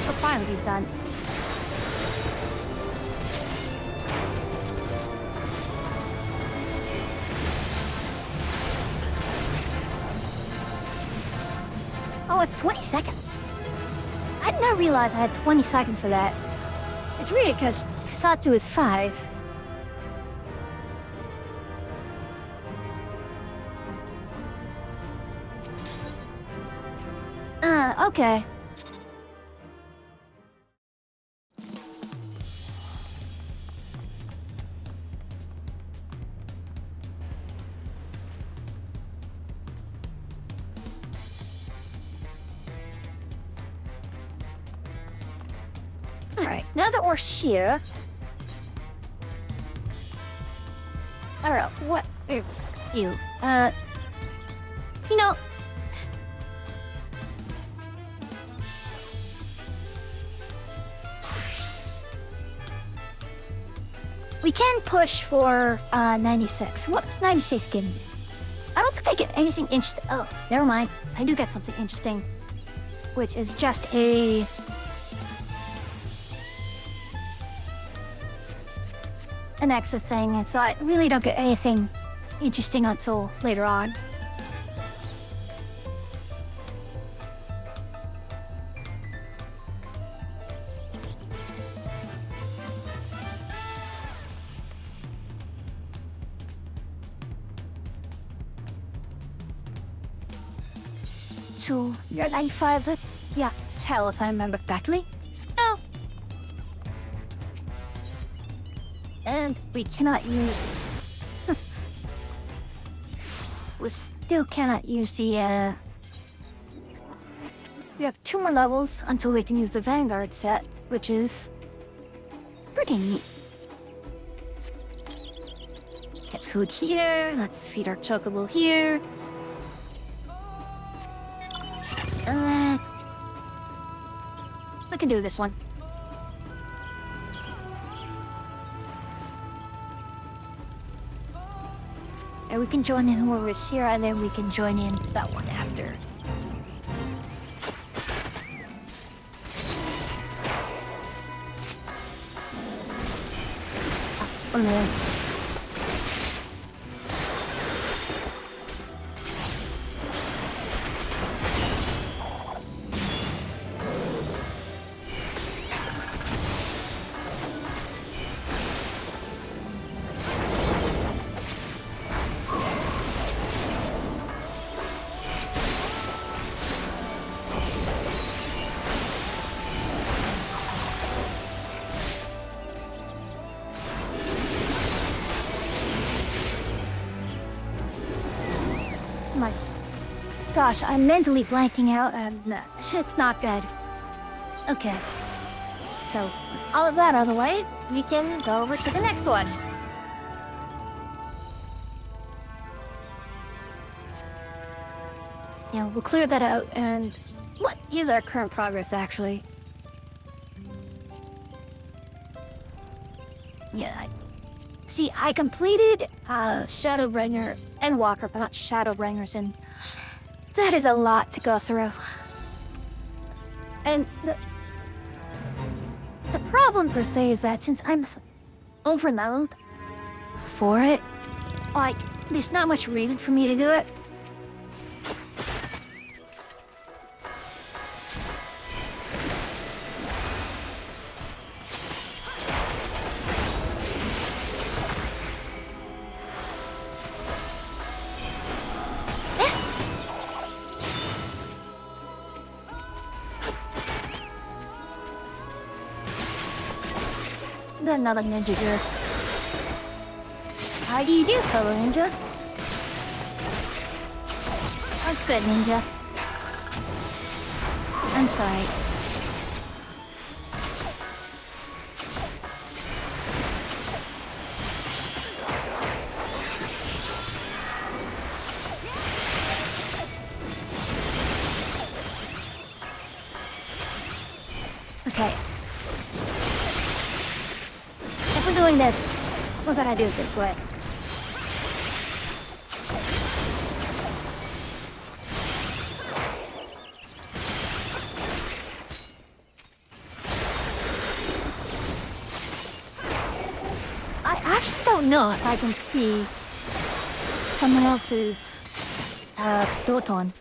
Oh, finally he's done. Oh, it's 20 seconds. I did not realize I had 20 seconds for that. It's weird because Satsu is 5. Okay. Alright, now that we're here... Alright, what... you... you know... we can push for 96. What does 96 give me? I don't think I get anything interesting. Oh, never mind. I do get something interesting. Which is just an extra thing, and so I really don't get anything interesting until later on. So, you're 95, that's... yeah, tell if I remember correctly. No. And we cannot use... we still cannot use the, we have 2 more levels until we can use the Vanguard set, which is... pretty neat. Get food here, let's feed our chocobo here. We can do this one. And we can join in whoever's here, and then we can join in that one after. Oh man. Gosh, I'm mentally blanking out, and it's not good. Okay. So, with all of that out of the way, we can go over to the next one. Yeah, we'll clear that out, and what is our current progress, actually? Yeah, see, I completed Shadowbringer and Walker, but not Shadowbringers, and that is a lot to go through. And the problem per se is that since I'm overleveled for it, like, there's not much reason for me to do it. Another ninja here. How do you do, fellow ninja? That's good, ninja. I'm sorry. Okay. If we're doing this, we're gonna do it this way. I actually don't know if I can see someone else's Doton.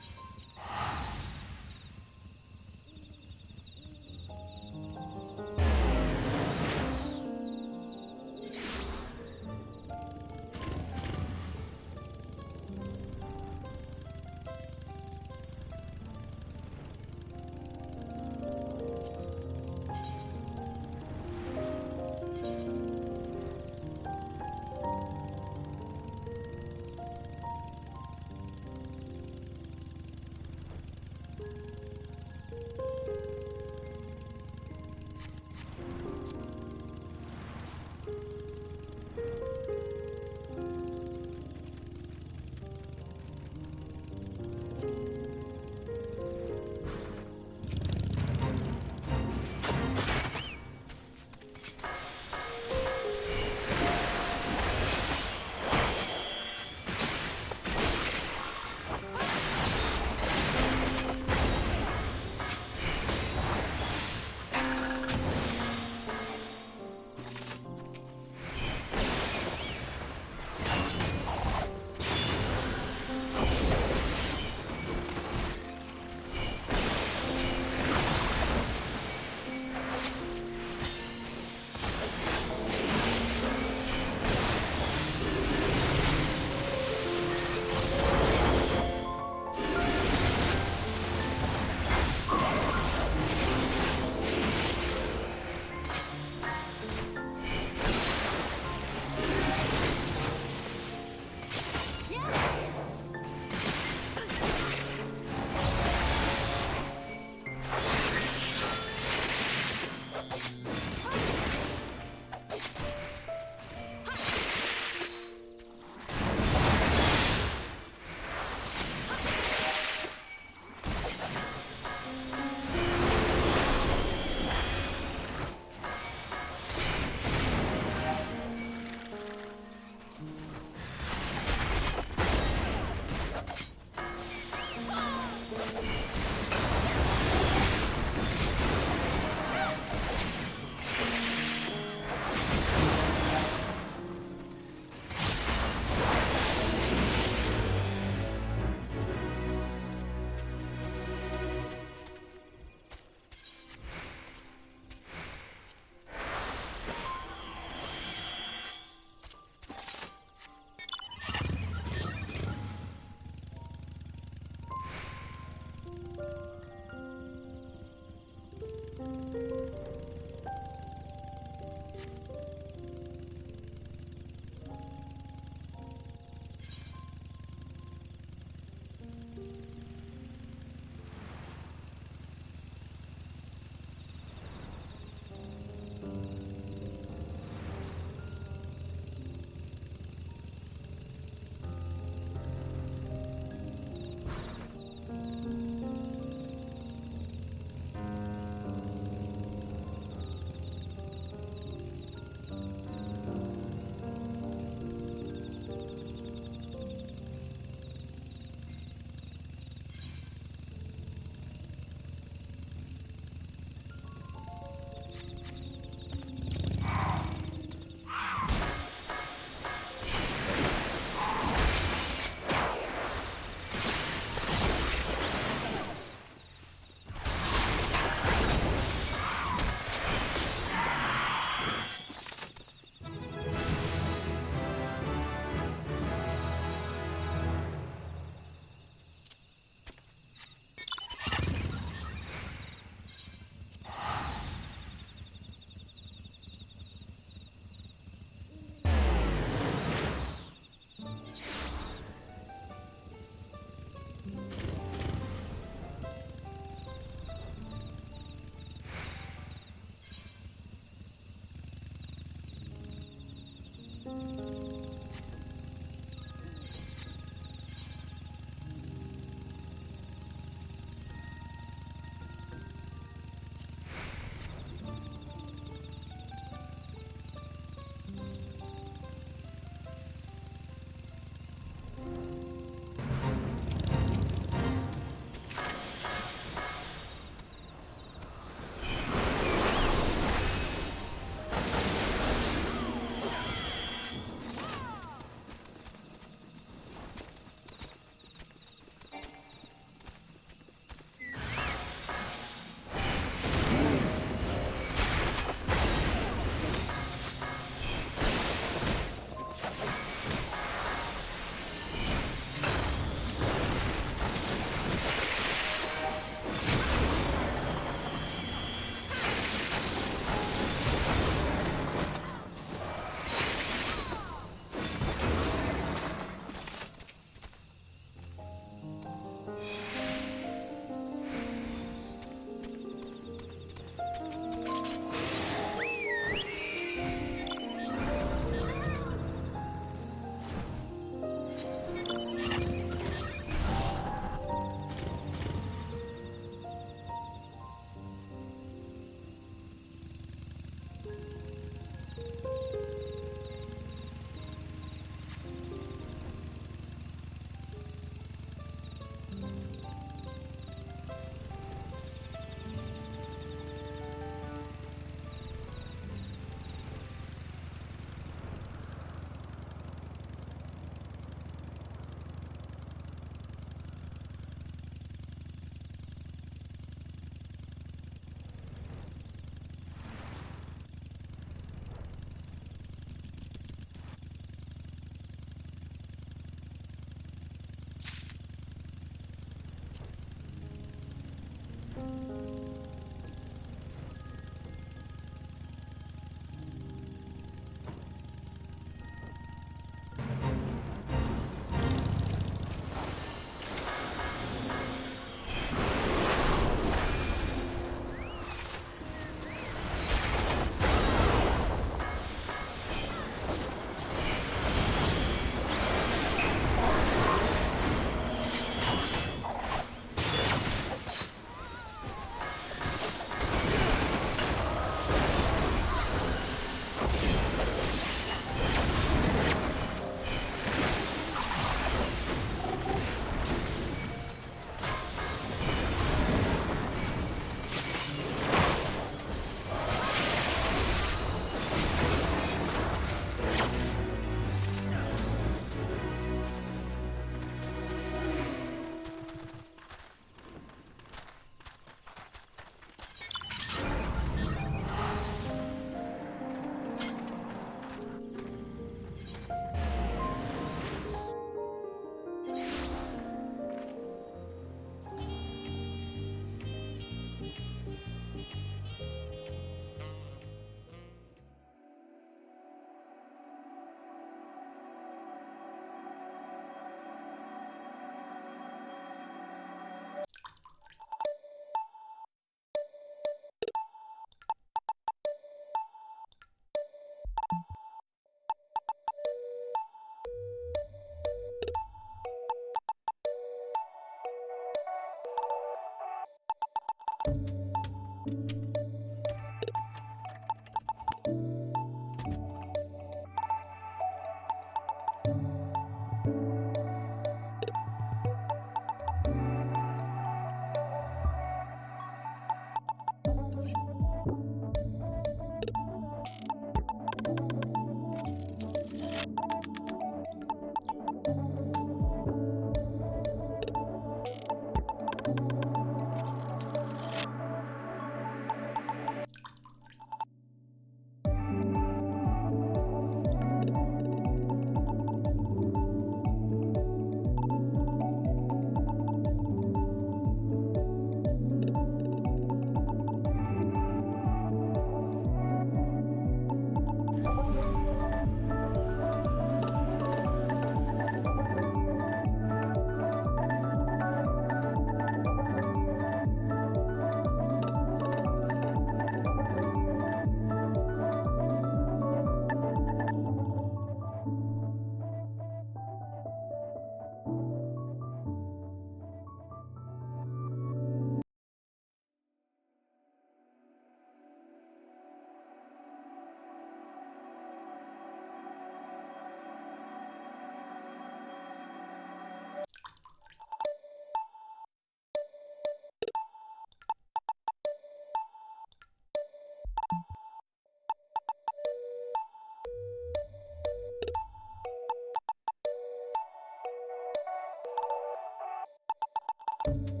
you